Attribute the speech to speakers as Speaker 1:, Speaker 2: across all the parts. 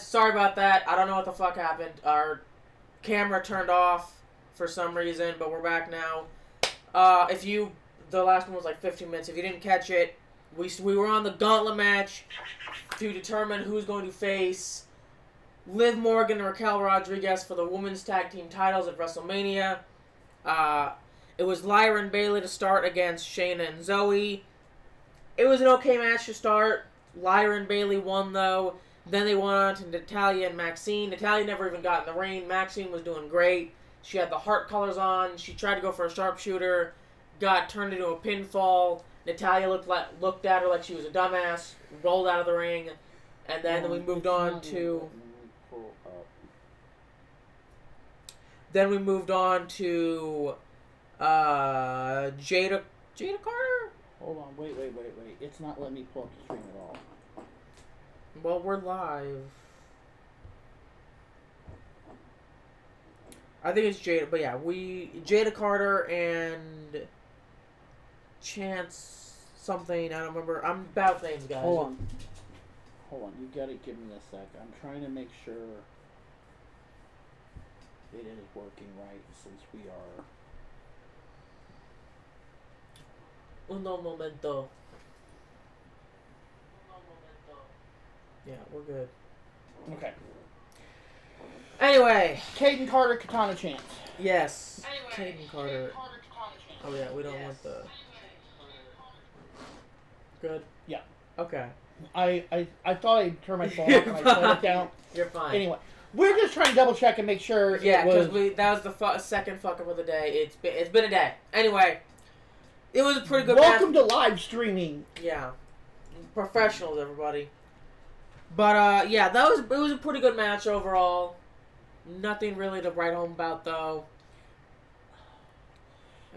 Speaker 1: sorry about that. I don't know what the fuck happened. Our camera turned off for some reason, but we're back now. The last one was like 15 minutes. If you didn't catch it, we were on the gauntlet match to determine who's going to face Liv Morgan and Raquel Rodriguez for the women's tag team titles at WrestleMania. It was Lyra and Bayley to start against Shayna and Zoe. It was an okay match to start. Lyra and Bayley won, though. Then they went on to Natalya and Maxine. Natalya never even got in the ring. Maxine was doing great. She had the heart colors on. She tried to go for a sharpshooter. Got turned into a pinfall. Natalya looked at her like she was a dumbass. Rolled out of the ring. And then we moved on to... Then we moved on to... Jada Carter?
Speaker 2: Hold on, wait. It's not letting me pull up the stream at all.
Speaker 1: Well, we're live. I think it's Jada, but yeah, Jada Carter and Chance something, I don't remember. I'm bad with names, guys.
Speaker 2: Hold on, you gotta give me a sec. I'm trying to make sure it is working right since we are...
Speaker 1: Uno momento. Yeah, we're good.
Speaker 2: Okay.
Speaker 1: Anyway.
Speaker 2: Caden Carter, Katana Chance.
Speaker 1: Yes. Caden Carter. Oh yeah, we don't want the... Good?
Speaker 2: Yeah.
Speaker 1: Okay.
Speaker 2: I thought I'd turn my phone off and I slowed it down.
Speaker 1: You're fine.
Speaker 2: Anyway, we're just trying to double check and make sure
Speaker 1: yeah, because that was the second fuck up of the day. It's been a day. Anyway. It was a pretty good
Speaker 2: Welcome to live streaming.
Speaker 1: Yeah. Professionals, everybody. But, yeah, it was a pretty good match overall. Nothing really to write home about, though.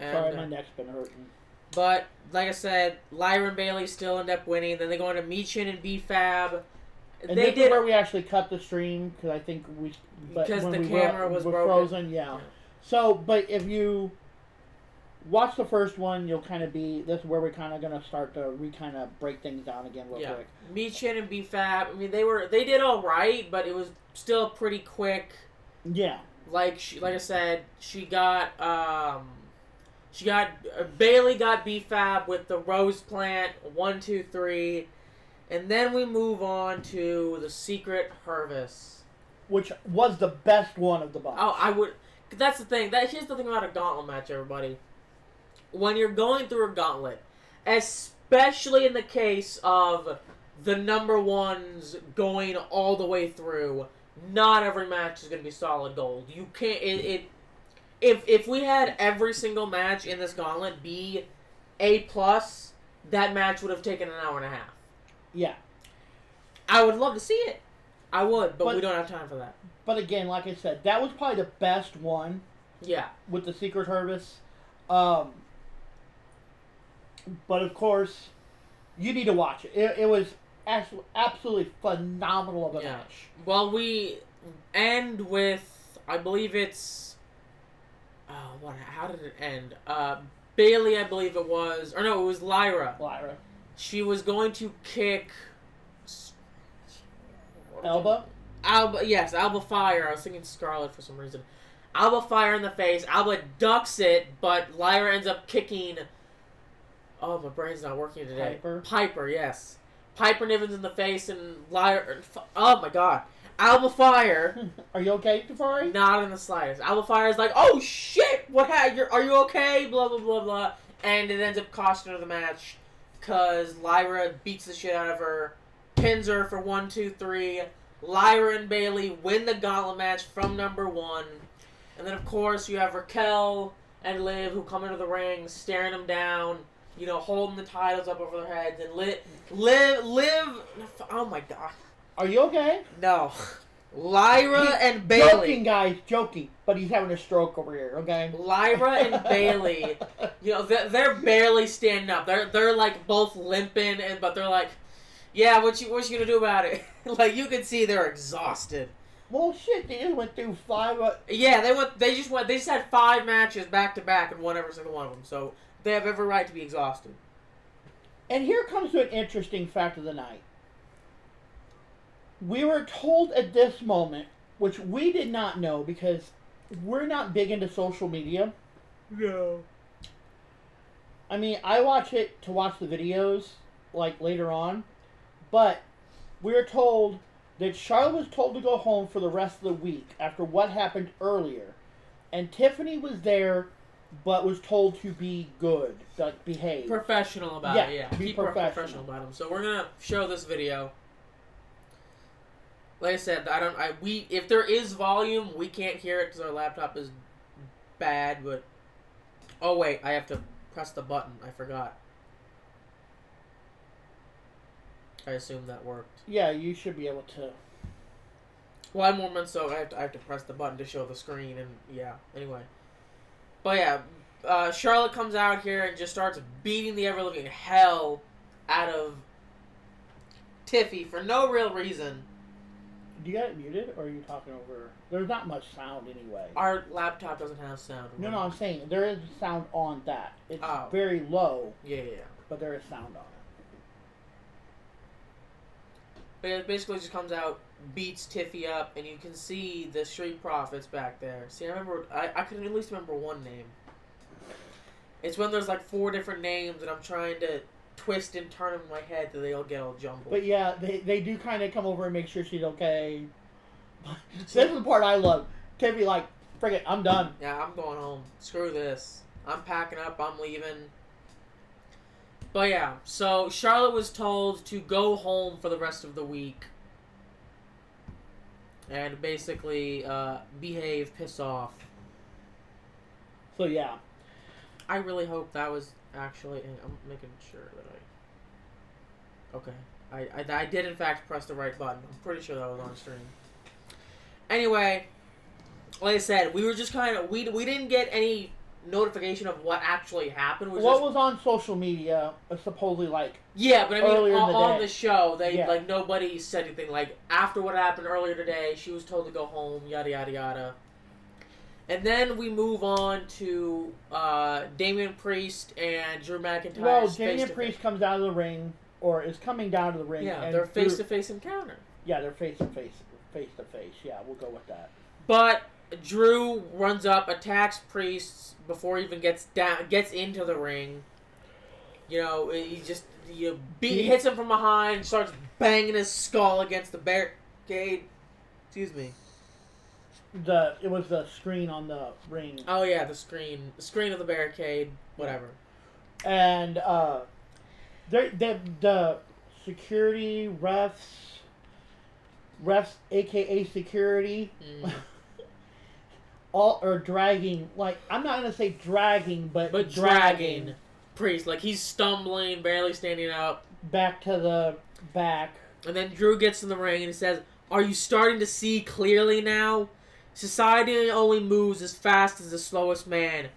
Speaker 1: And,
Speaker 2: sorry, my neck's been hurting.
Speaker 1: But, like I said, Lyra and Bayley still end up winning. Then they go into Michin and B-Fab.
Speaker 2: And this is where we actually cut the stream, because I think
Speaker 1: because the camera was broken.
Speaker 2: Frozen, yeah. So, but if you... watch the first one, you'll kind of be... This is where we're kind of going to start to kind of break things down again real quick.
Speaker 1: Michin and B-Fab, I mean, they did all right, but it was still pretty quick.
Speaker 2: Yeah.
Speaker 1: Like I said, Bayley got B-Fab with the Rose Plant, 1, 2, 3, and then we move on to the Secret Harvest.
Speaker 2: Which was the best one of the bunch.
Speaker 1: Oh, that's the thing. Here's the thing about a gauntlet match, everybody. When you're going through a gauntlet, especially in the case of the number ones going all the way through, not every match is going to be solid gold. You can't... If we had every single match in this gauntlet be A+, that match would have taken an hour and a half.
Speaker 2: Yeah.
Speaker 1: I would love to see it. I would, but we don't have time for that.
Speaker 2: But again, like I said, that was probably the best one.
Speaker 1: Yeah.
Speaker 2: With the Secret Harvest. But of course, you need to watch it. It was absolutely phenomenal of a match.
Speaker 1: Well, we end with, I believe it's, how did it end? Bayley, I believe it was, or no, it was Lyra. She was going to kick...
Speaker 2: Alba?
Speaker 1: Yes, Alba Fire. I was thinking Scarlet for some reason. Alba Fire in the face. Alba ducks it, but Lyra ends up kicking... Oh, my brain's not working today. Piper, yes. Piper Nivens in the face and Lyra... Oh, my God. Alba Fire...
Speaker 2: Are you okay, Tafari?
Speaker 1: Not in the slightest. Alba Fire is like, oh, shit! Are you okay? Blah, blah, blah, blah. And it ends up costing her the match because Lyra beats the shit out of her, pins her for 1, 2, 3. Lyra and Bayley win the gauntlet match from number 1. And then, of course, you have Raquel and Liv who come into the ring, staring them down, holding the titles up over their heads. And Liv, oh my God.
Speaker 2: Are you okay?
Speaker 1: No. Lyra and Bayley.
Speaker 2: Joking, guys, joking. But he's having a stroke over here, okay?
Speaker 1: Lyra and Bayley, they're barely standing up. They're like both limping, but they're like, yeah, what you gonna do about it? Like, you can see they're exhausted.
Speaker 2: Well, shit, they just went through 5...
Speaker 1: Yeah, they just had 5 matches back-to-back and won every single one of them, so they have every right to be exhausted.
Speaker 2: And here comes to an interesting fact of the night. we were told at this moment, which we did not know because we're not big into social media.
Speaker 1: No.
Speaker 2: I mean, I watch it to watch the videos, like, later on. But we were told that Charlotte was told to go home for the rest of the week after what happened earlier. And Tiffany was there, but was told to be good, like, behave.
Speaker 1: Professional about it, yeah.
Speaker 2: Be
Speaker 1: Keep
Speaker 2: professional
Speaker 1: about him. So we're going to show this video. Like I said, if there is volume, we can't hear it because our laptop is bad, but... Oh, wait, I have to press the button. I forgot. I assume that worked.
Speaker 2: Yeah, you should be able to.
Speaker 1: Well, I'm more meant so I have to press the button to show the screen, and yeah. Anyway. But yeah, Charlotte comes out here and just starts beating the ever-living hell out of Tiffy for no real reason.
Speaker 2: Do you got it muted, or are you talking over... There's not much sound anyway.
Speaker 1: Our laptop doesn't have sound.
Speaker 2: No, I'm saying there is sound on that. It's
Speaker 1: Oh.
Speaker 2: very low.
Speaker 1: Yeah.
Speaker 2: But there is sound on it.
Speaker 1: But it basically just comes out, beats Tiffy up, and you can see the Street Profits back there. See, I remember... I could at least remember one name. It's when there's like 4 different names, and I'm trying to twist and turn them in my head that they all get all jumbled.
Speaker 2: But yeah, they do kind of come over and make sure she's okay. This is the part I love. Tiffy like, frick it, I'm done.
Speaker 1: Yeah, I'm going home. Screw this. I'm packing up. I'm leaving. But yeah, so Charlotte was told to go home for the rest of the week. And basically behave, piss off.
Speaker 2: So yeah.
Speaker 1: I really hope that was actually... I'm making sure that Okay. I did in fact press the right button. I'm pretty sure that was on stream. Anyway, like I said, we were just kind of... We didn't get any notification of what actually happened.
Speaker 2: What was on social media, supposedly like...
Speaker 1: Yeah, but I mean, on
Speaker 2: the
Speaker 1: the show, they like nobody said anything. Like, after what happened earlier today, she was told to go home, yada, yada, yada. And then we move on to Damian Priest and Drew McIntyre.
Speaker 2: Well, Damian Priest comes out of the ring, or is coming down to the ring.
Speaker 1: Yeah,
Speaker 2: and
Speaker 1: they're face-to-face encounter.
Speaker 2: Yeah, they're face-to-face. Face-to-face, yeah, we'll go with that.
Speaker 1: But Drew runs up, attacks Priest before he even gets into the ring. You know, he just hits him from behind, starts banging his skull against the barricade. Excuse me.
Speaker 2: It was the screen on the ring.
Speaker 1: Oh yeah, the screen of the barricade, whatever.
Speaker 2: And the security refs, aka security, all are dragging. Like, I'm not gonna say dragging, but dragging
Speaker 1: Priest. Like, he's stumbling, barely standing up.
Speaker 2: Back to the back.
Speaker 1: And then Drew gets in the ring and he says, "Are you starting to see clearly now? Society only moves as fast as the slowest man.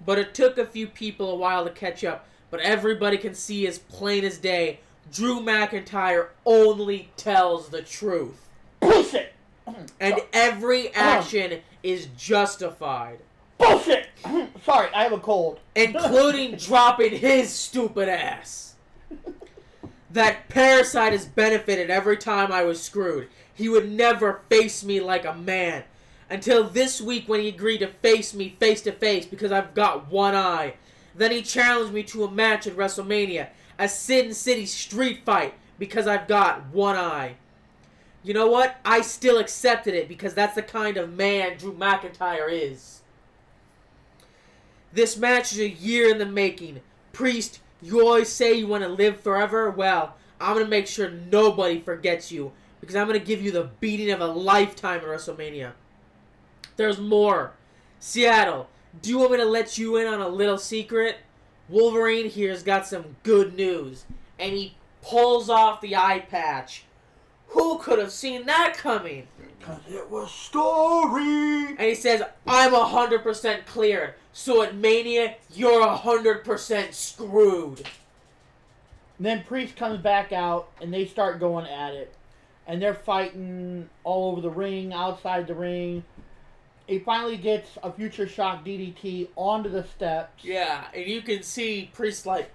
Speaker 1: But it took a few people a while to catch up. But everybody can see as plain as day. Drew McIntyre only tells the truth.
Speaker 2: Bullshit!
Speaker 1: And every action is justified.
Speaker 2: Bullshit! Sorry, I have a cold.
Speaker 1: Including dropping his stupid ass. That Parasite has benefited every time I was screwed. He would never face me like a man. Until this week when he agreed to face me face to face because I've got one eye. Then he challenged me to a match at WrestleMania. A Sin City street fight because I've got one eye. You know what? I still accepted it because that's the kind of man Drew McIntyre is. This match is a year in the making. Priest, you always say you want to live forever. Well, I'm going to make sure nobody forgets you because I'm going to give you the beating of a lifetime at WrestleMania. There's more. Seattle, do you want me to let you in on a little secret? Wolverine here's got some good news. And he pulls off the eye patch. Who could have seen that coming?
Speaker 2: Because it was story.
Speaker 1: And he says, I'm 100% cleared. So at Mania, you're 100% screwed.
Speaker 2: And then Priest comes back out, and they start going at it. And they're fighting all over the ring, outside the ring. He finally gets a Future Shock DDT onto the steps.
Speaker 1: Yeah, and you can see Priest like,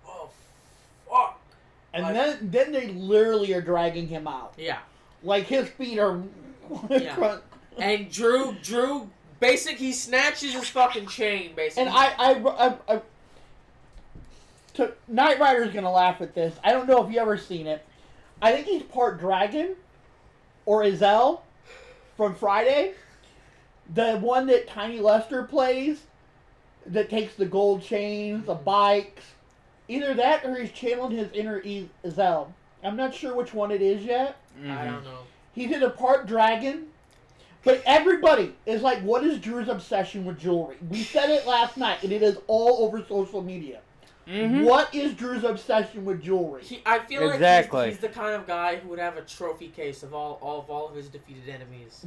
Speaker 1: oh, fuck.
Speaker 2: And
Speaker 1: Like-
Speaker 2: then they literally are dragging him out.
Speaker 1: Yeah.
Speaker 2: Like his feet are.
Speaker 1: Yeah. And Drew, he snatches his fucking chain, basically.
Speaker 2: And Knight Rider's gonna laugh at this. I don't know if you ever seen it. I think he's part dragon or Ezel from Friday. The one that Tiny Lester plays that takes the gold chains, the bikes. Either that or he's channeling his inner Ezel. I'm not sure which one it is yet.
Speaker 1: I don't know.
Speaker 2: He's either part dragon, but everybody is like, what is Drew's obsession with jewelry? We said it last night, and it is all over social media.
Speaker 3: Mm-hmm.
Speaker 2: What is Drew's obsession with jewelry?
Speaker 1: I feel
Speaker 3: Exactly.
Speaker 1: like he's the kind of guy who would have a trophy case of all of his defeated enemies.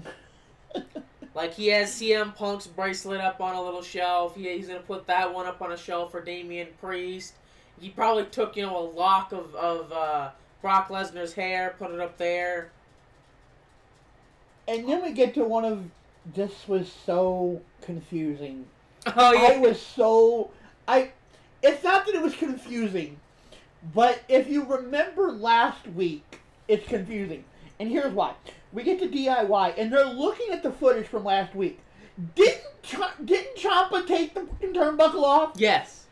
Speaker 1: Like, he has CM Punk's bracelet up on a little shelf. He's going to put that one up on a shelf for Damian Priest. He probably took, a lock of Brock Lesnar's hair, put it up there.
Speaker 2: And then we get to one of, this was so confusing.
Speaker 1: Oh, yeah.
Speaker 2: It's not that it was confusing, but if you remember last week, it's confusing. And here's why. We get to DIY, and they're looking at the footage from last week. Didn't Ciampa take the fucking turnbuckle off?
Speaker 1: Yes.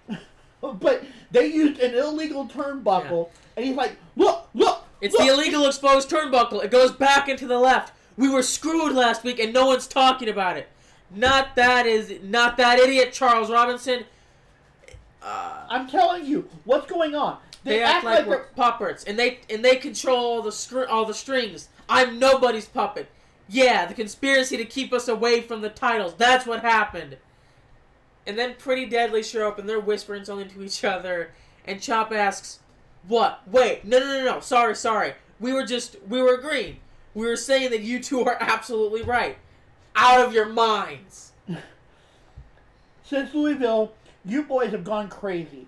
Speaker 2: But they used an illegal turnbuckle, and he's like, look!
Speaker 1: It's the illegal exposed turnbuckle. It goes back into the left. We were screwed last week, and no one's talking about it. Not that idiot Charles Robinson.
Speaker 2: I'm telling you, what's going on?
Speaker 1: They act like we're puppets, and they control all the strings. I'm nobody's puppet. Yeah, the conspiracy to keep us away from the titles. That's what happened. And then Pretty Deadly show up, and they're whispering something to each other. And Chop asks, "What? Wait, no. Sorry. We were agreeing. We were saying that you two are absolutely right. Out of your minds."
Speaker 2: Since Louisville, you boys have gone crazy.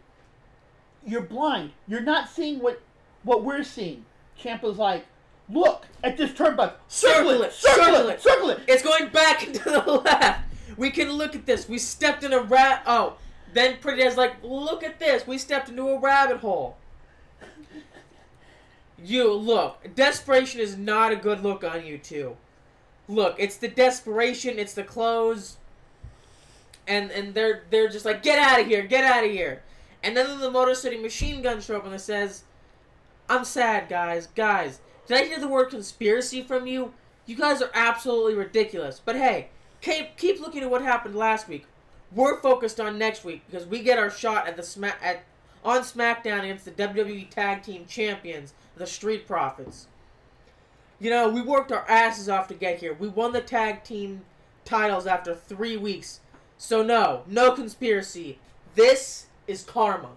Speaker 2: You're blind. You're not seeing what we're seeing. Ciampa's like, look at this turnbuckle. Circle it.
Speaker 1: It's going back into the left. We can look at this. We stepped in a then Pretty Dead's like, look at this. We stepped into a rabbit hole. Look, desperation is not a good look on you two. Look, it's the desperation, it's the clothes, and they're just like, get out of here. And then the Motor City Machine Gun show up and it says, I'm sad, guys. Did I hear the word conspiracy from you? You guys are absolutely ridiculous. But hey, keep looking at what happened last week. We're focused on next week because we get our shot at on SmackDown against the WWE Tag Team Champions, the Street Profits. We worked our asses off to get here. We won the tag team titles after 3 weeks. So no conspiracy. This is karma.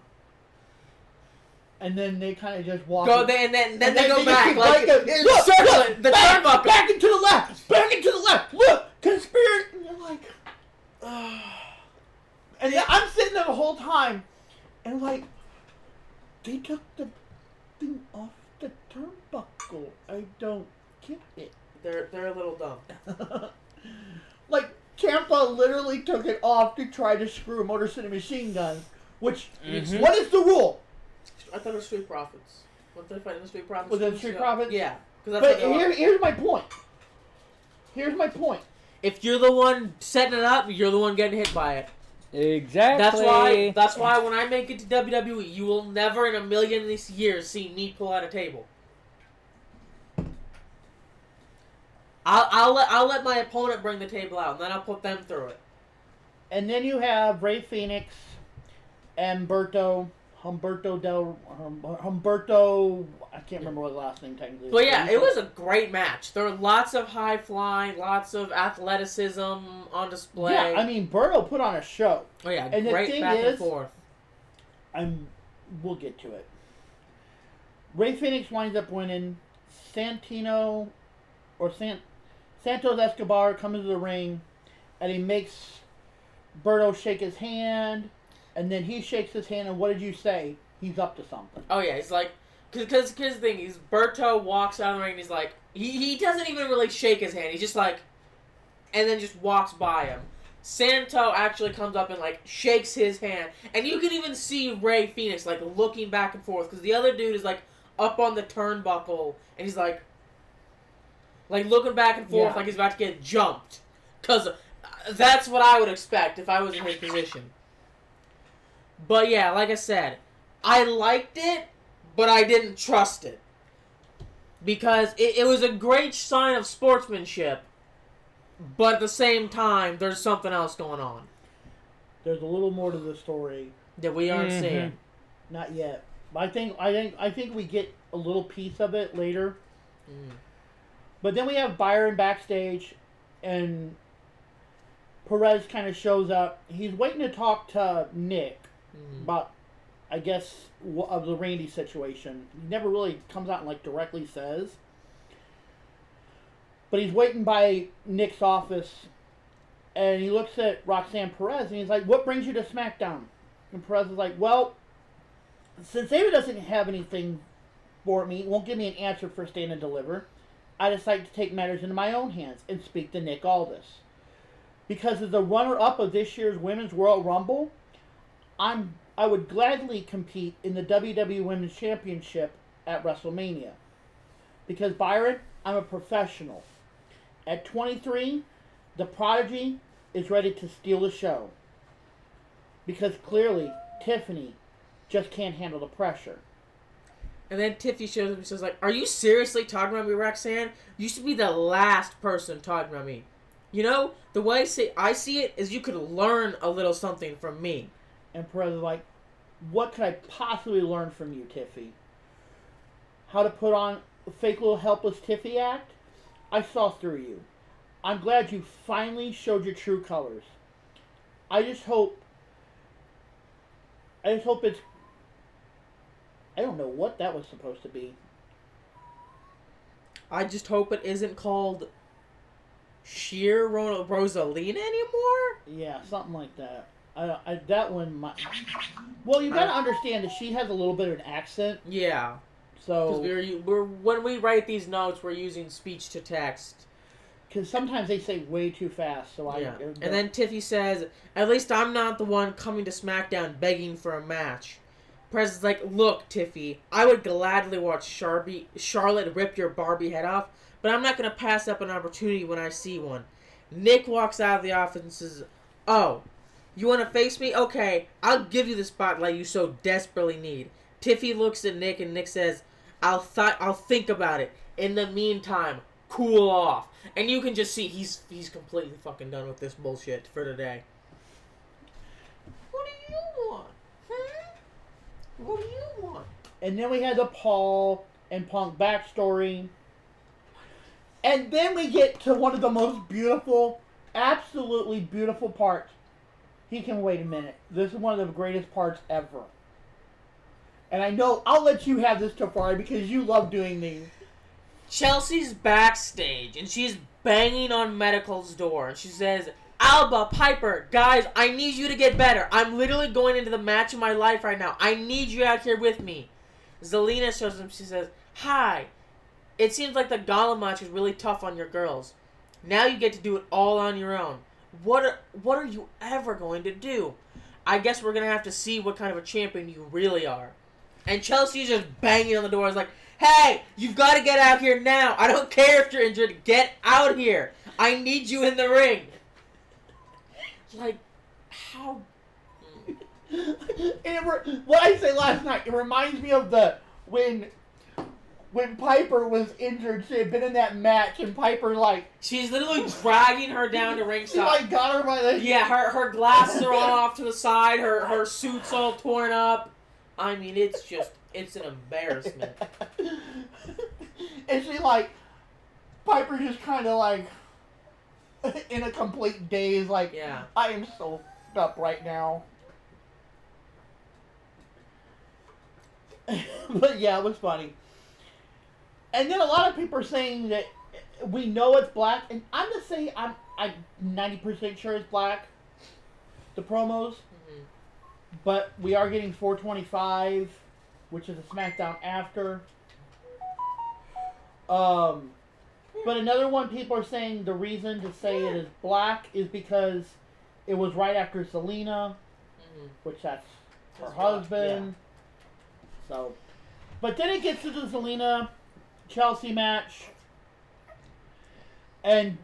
Speaker 2: And then they kind of just walk.
Speaker 1: Then they go back. Like,
Speaker 2: look,
Speaker 1: the turnbuckle.
Speaker 2: Back into the left. Look, conspiracy. And you're like, and I'm sitting there the whole time, and like, they took the thing off the turnbuckle. I don't get it.
Speaker 1: They're a little dumb.
Speaker 2: Like, Ciampa literally took it off to try to screw Motor City Machine Gun, which, what is the rule?
Speaker 1: I thought it was Street Profits. Weren't they fighting the Street Profits?
Speaker 2: Was it Street Profits?
Speaker 1: Yeah.
Speaker 2: But here's my point.
Speaker 1: If you're the one setting it up, you're the one getting hit by it.
Speaker 3: Exactly.
Speaker 1: That's why when I make it to WWE, you will never in a million of these years see me pull out a table. I'll let my opponent bring the table out, and then I'll put them through it.
Speaker 2: And then you have Rey Fenix and Humberto, I can't remember what the last name technically is.
Speaker 1: But yeah, it was a great match. There were lots of high flying, lots of athleticism on display.
Speaker 2: Yeah, I mean, Berto put on a show.
Speaker 1: Oh yeah,
Speaker 2: and
Speaker 1: great
Speaker 2: the thing
Speaker 1: back
Speaker 2: is,
Speaker 1: and forth.
Speaker 2: We'll get to it. Rey Fenix winds up winning. Santos Escobar comes into the ring, and he makes Berto shake his hand, and then he shakes his hand, and what did you say? He's up to something.
Speaker 1: Oh yeah, he's like, because here's the thing, Berto walks out of the ring, and he's like, he doesn't even really shake his hand, he's just like, and then just walks by him. Santo actually comes up and like shakes his hand, and you can even see Rey Fenix like looking back and forth, because the other dude is like up on the turnbuckle, and he's like looking back and forth
Speaker 2: Yeah.
Speaker 1: like he's about to get jumped. Because that's what I would expect if I was in his position. But yeah, like I said, I liked it, but I didn't trust it. Because it was a great sign of sportsmanship, but at the same time, there's something else going on
Speaker 2: There's a little more to the story.
Speaker 1: that we aren't seeing.
Speaker 2: Not yet. But I think we get a little piece of it later.
Speaker 1: Mm.
Speaker 2: But then we have Byron backstage, and Perez kind of shows up. He's waiting to talk to Nick about, I guess, of the Randy situation. He never really comes out and directly says. But he's waiting by Nick's office, and he looks at Roxanne Perez, and he's like, "What brings you to SmackDown?" And Perez is like, "Well, since David doesn't have anything for me, won't give me an answer for Stand and Deliver, I decided to take matters into my own hands and speak to Nick Aldis. Because as the runner-up of this year's Women's Royal Rumble, I would gladly compete in the WWE Women's Championship at WrestleMania. Because, Byron, I'm a professional. At 23, the Prodigy is ready to steal the show. Because clearly, Tiffany just can't handle the pressure."
Speaker 1: And then Tiffany shows up and says, "Are you seriously talking about me, Roxanne? You should be the last person talking about me. You know, the way I see it is you could learn a little something from me."
Speaker 2: And Perez is like, "What could I possibly learn from you, Tiffy? How to put on a fake little helpless Tiffy act? I saw through you. I'm glad you finally showed your true colors. I just hope it's..." I don't know what that was supposed to be.
Speaker 1: I just hope it isn't called Sheer Rosalina anymore?
Speaker 2: Yeah, something like that. That one might... Well, you gotta understand that she has a little bit of an accent.
Speaker 1: Yeah.
Speaker 2: So...
Speaker 1: Because when we write these notes, we're using speech to text.
Speaker 2: Because sometimes they say way too fast, so
Speaker 1: yeah. And then Tiffy says, "At least I'm not the one coming to SmackDown begging for a match." Perez is like, "Look, Tiffy, I would gladly watch Charlotte rip your Barbie head off, but I'm not going to pass up an opportunity when I see one." Nick walks out of the office and says, "Oh, you want to face me? Okay, I'll give you the spotlight you so desperately need." Tiffy looks at Nick, and Nick says, I'll think about it. In the meantime, cool off." And you can just see he's completely fucking done with this bullshit for today. What do you want? What do you want?
Speaker 2: And then we had the Paul and Punk backstory. And then we get to one of the most beautiful, absolutely beautiful parts. He can wait a minute. This is one of the greatest parts ever. And I know, I'll let you have this, Tafari, because you love doing these.
Speaker 1: Chelsea's backstage, and she's banging on Medical's door. She says, "Alba, Piper, guys, I need you to get better. I'm literally going into the match of my life right now. I need you out here with me." Zelina shows up. She says, "Hi. It seems like the Gala match is really tough on your girls. Now you get to do it all on your own. What are you ever going to do? I guess we're going to have to see what kind of a champion you really are." And Chelsea's just banging on the door. It's like, "Hey, you've got to get out here now. I don't care if you're injured. Get out here. I need you in the ring." Like, how...
Speaker 2: What I say last night, it reminds me of when Piper was injured. She had been in that match, and Piper,
Speaker 1: She's literally dragging her down to ringside.
Speaker 2: She, got her by the...
Speaker 1: Yeah, her glasses are all off to the side. Her suit's all torn up. I mean, it's an embarrassment.
Speaker 2: And she, Piper just kind of, in a complete daze,
Speaker 1: yeah.
Speaker 2: I am so f***ed up right now. But yeah, it was funny. And then a lot of people are saying that we know it's black, and I'm just saying I'm 90% sure it's black. The promos.
Speaker 1: Mm-hmm.
Speaker 2: But we are getting 425, which is a SmackDown after. But another one, people are saying the reason to say it is black is because it was right after Selena, which that's her husband. Yeah. So, But then it gets to the Zelina-Chelsea match. And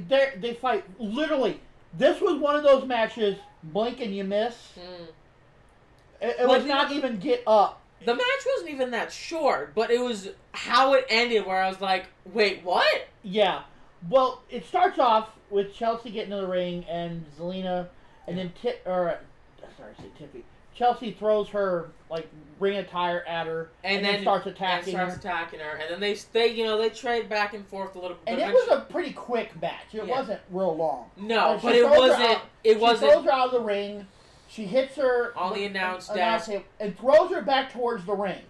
Speaker 2: they fight. Literally, this was one of those matches, blink and you miss. It was not even get up.
Speaker 1: The match wasn't even that short, but it was how it ended where I was like, wait, what?
Speaker 2: Yeah. Well, it starts off with Chelsea getting in the ring and Zelina, and then Tiffy. Chelsea throws her ring attire at her, and then starts attacking her.
Speaker 1: And then they trade back and forth a little bit.
Speaker 2: And it was a pretty quick match. It wasn't real long.
Speaker 1: No, but it wasn't.
Speaker 2: She throws her out of the ring. She hits her
Speaker 1: on the announce desk
Speaker 2: and throws her back towards the ring.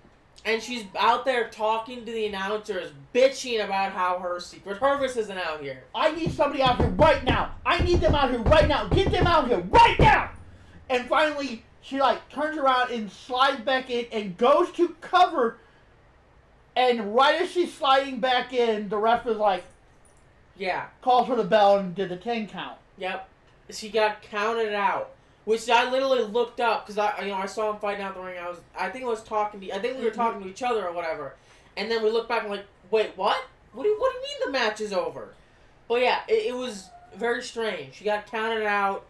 Speaker 1: And she's out there talking to the announcers, bitching about how her Secret Service isn't out here.
Speaker 2: I need somebody out here right now. I need them out here right now. Get them out here right now. And finally, she turns around and slides back in and goes to cover. And right as she's sliding back in, the ref is calls for the bell and did the 10 count.
Speaker 1: Yep. She got counted out. Which I literally looked up because I saw him fighting out the ring. I think we were talking to each other or whatever, and then we looked back and wait, what? What do you mean the match is over? But yeah, it was very strange. She got counted out,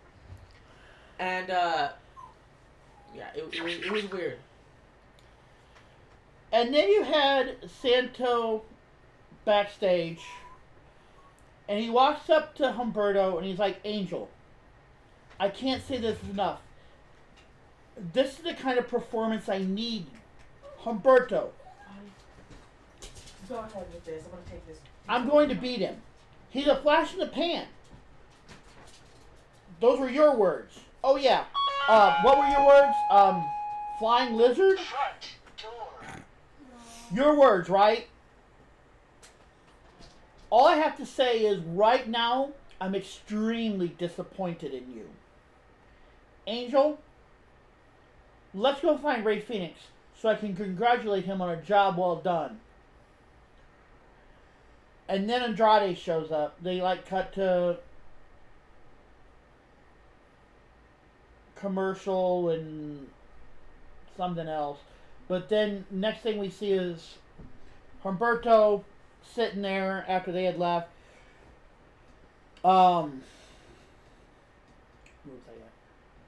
Speaker 1: and it was weird.
Speaker 2: And then you had Santo backstage, and he walks up to Humberto and he's like, "Angel, I can't say this enough. This is the kind of performance I need. Humberto.
Speaker 1: Go ahead with this. I'm going to take this.
Speaker 2: I'm going to beat him. He's a flash in the pan." Those were your words. Oh, yeah. What were your words? Flying lizard? Your words, right? All I have to say is right now, I'm extremely disappointed in you. Angel, let's go find Ray Phoenix so I can congratulate him on a job well done. And then Andrade shows up. They cut to commercial and something else. But then next thing we see is Humberto sitting there after they had left.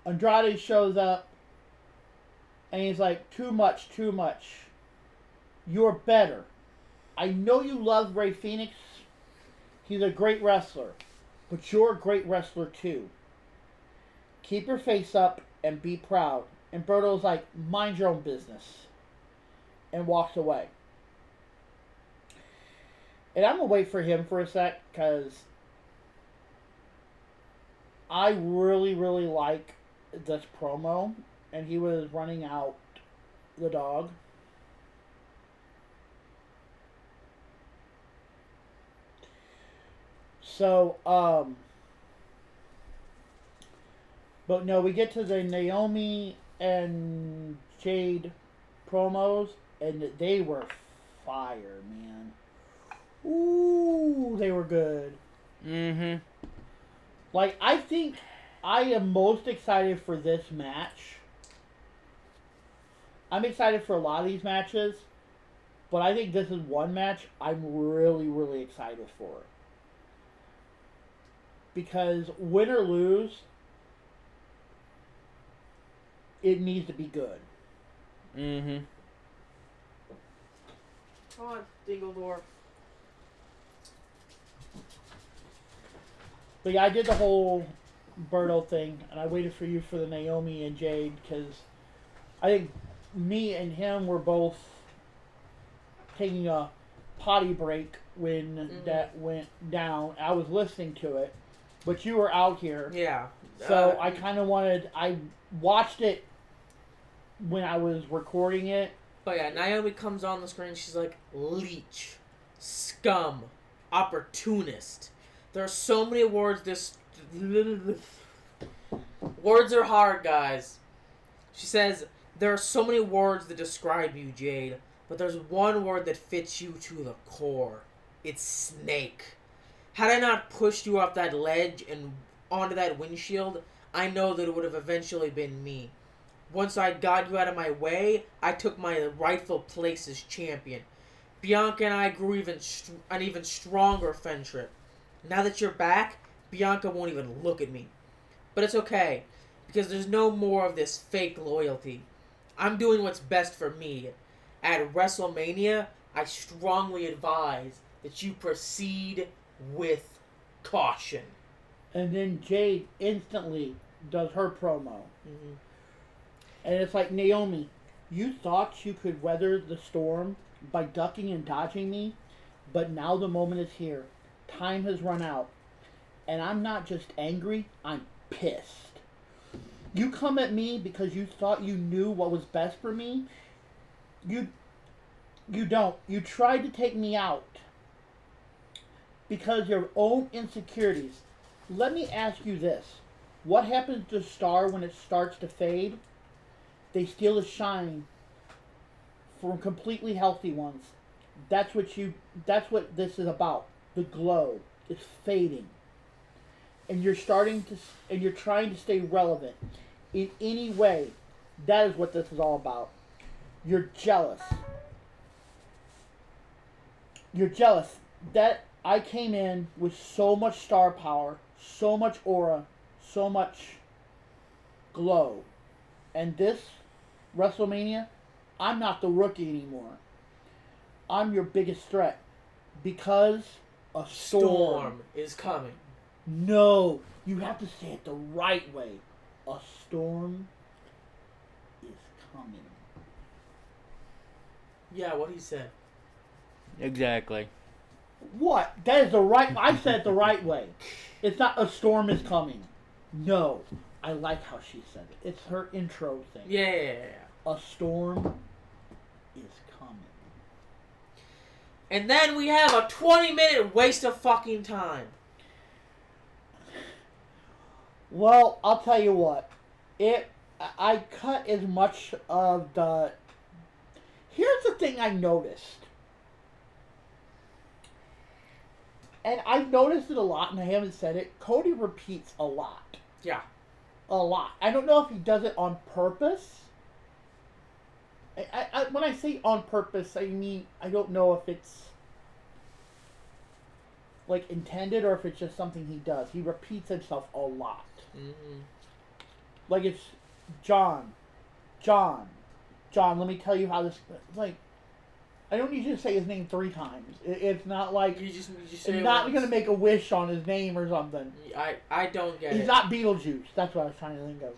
Speaker 2: Andrade shows up and he's like, too much. You're better. I know you love Ray Phoenix. He's a great wrestler. But you're a great wrestler too. Keep your face up and be proud. And Berto's like, mind your own business. And walks away. And I'm going to wait for him for a sec because I really, really like this promo, and he was running out the dog. So, but no, we get to the Naomi and Jade promos, and they were fire, man. Ooh, they were good.
Speaker 3: Mm-hmm.
Speaker 2: I think I am most excited for this match. I'm excited for a lot of these matches, but I think this is one match I'm really, really excited for. Because win or lose, it needs to be good.
Speaker 3: Mm-hmm.
Speaker 1: Come on, Dingledorf.
Speaker 2: But yeah, I did the whole Berto thing, and I waited for you for the Naomi and Jade, because I think me and him were both taking a potty break when that went down. I was listening to it, but you were out here.
Speaker 1: Yeah.
Speaker 2: So I kind of I watched it when I was recording it.
Speaker 1: But yeah, Naomi comes on the screen, she's like, leech, scum, opportunist. There are so many words, words are hard, guys. She says, there are so many words that describe you, Jade, but there's one word that fits you to the core. It's snake. Had I not pushed you off that ledge and onto that windshield, I know that it would have eventually been me. once I got you out of my way, I took my rightful place as champion. Bianca and I grew an even stronger friendship. Now that you're back, Bianca won't even look at me. But it's okay, because there's no more of this fake loyalty. I'm doing what's best for me. At WrestleMania, I strongly advise that you proceed with caution.
Speaker 2: And then Jade instantly does her promo.
Speaker 1: Mm-hmm.
Speaker 2: And it's like, Naomi, you thought you could weather the storm by ducking and dodging me, but now the moment is here. Time has run out. And I'm not just angry, I'm pissed. You come at me because you thought you knew what was best for me. You don't. You tried to take me out because of your own insecurities. Let me ask you this. What happens to a star when it starts to fade? They steal the shine from completely healthy ones. That's what this is about. The glow is fading. And you're trying to stay relevant in any way. That is what this is all about. You're jealous. You're jealous that I came in with so much star power, so much aura, so much glow. And this WrestleMania, I'm not the rookie anymore. I'm your biggest threat because a storm
Speaker 1: is coming.
Speaker 2: No, you have to say it the right way. A storm is coming.
Speaker 1: Yeah, what he said.
Speaker 3: Exactly.
Speaker 2: What? That is the right... I said it the right way. It's not a storm is coming. No. I like how she said it. It's her intro thing.
Speaker 1: Yeah.
Speaker 2: A storm is coming.
Speaker 1: And then we have a 20-minute waste of fucking time.
Speaker 2: Well, I'll tell you what. I cut as much of the... Here's the thing I noticed. And I've noticed it a lot, and I haven't said it. Cody repeats a lot.
Speaker 1: Yeah.
Speaker 2: A lot. I don't know if he does it on purpose. When I say on purpose, I mean, I don't know if it's like intended or if it's just something he does. He repeats himself a lot.
Speaker 1: Mm-hmm.
Speaker 2: Like it's John, let me tell you how this... Like, I don't need you to say his name 3 times. It's not like...
Speaker 1: You just say
Speaker 2: it's not going to make a wish on his name or something.
Speaker 1: I don't get it.
Speaker 2: He's not Beetlejuice. That's what I was trying to think of.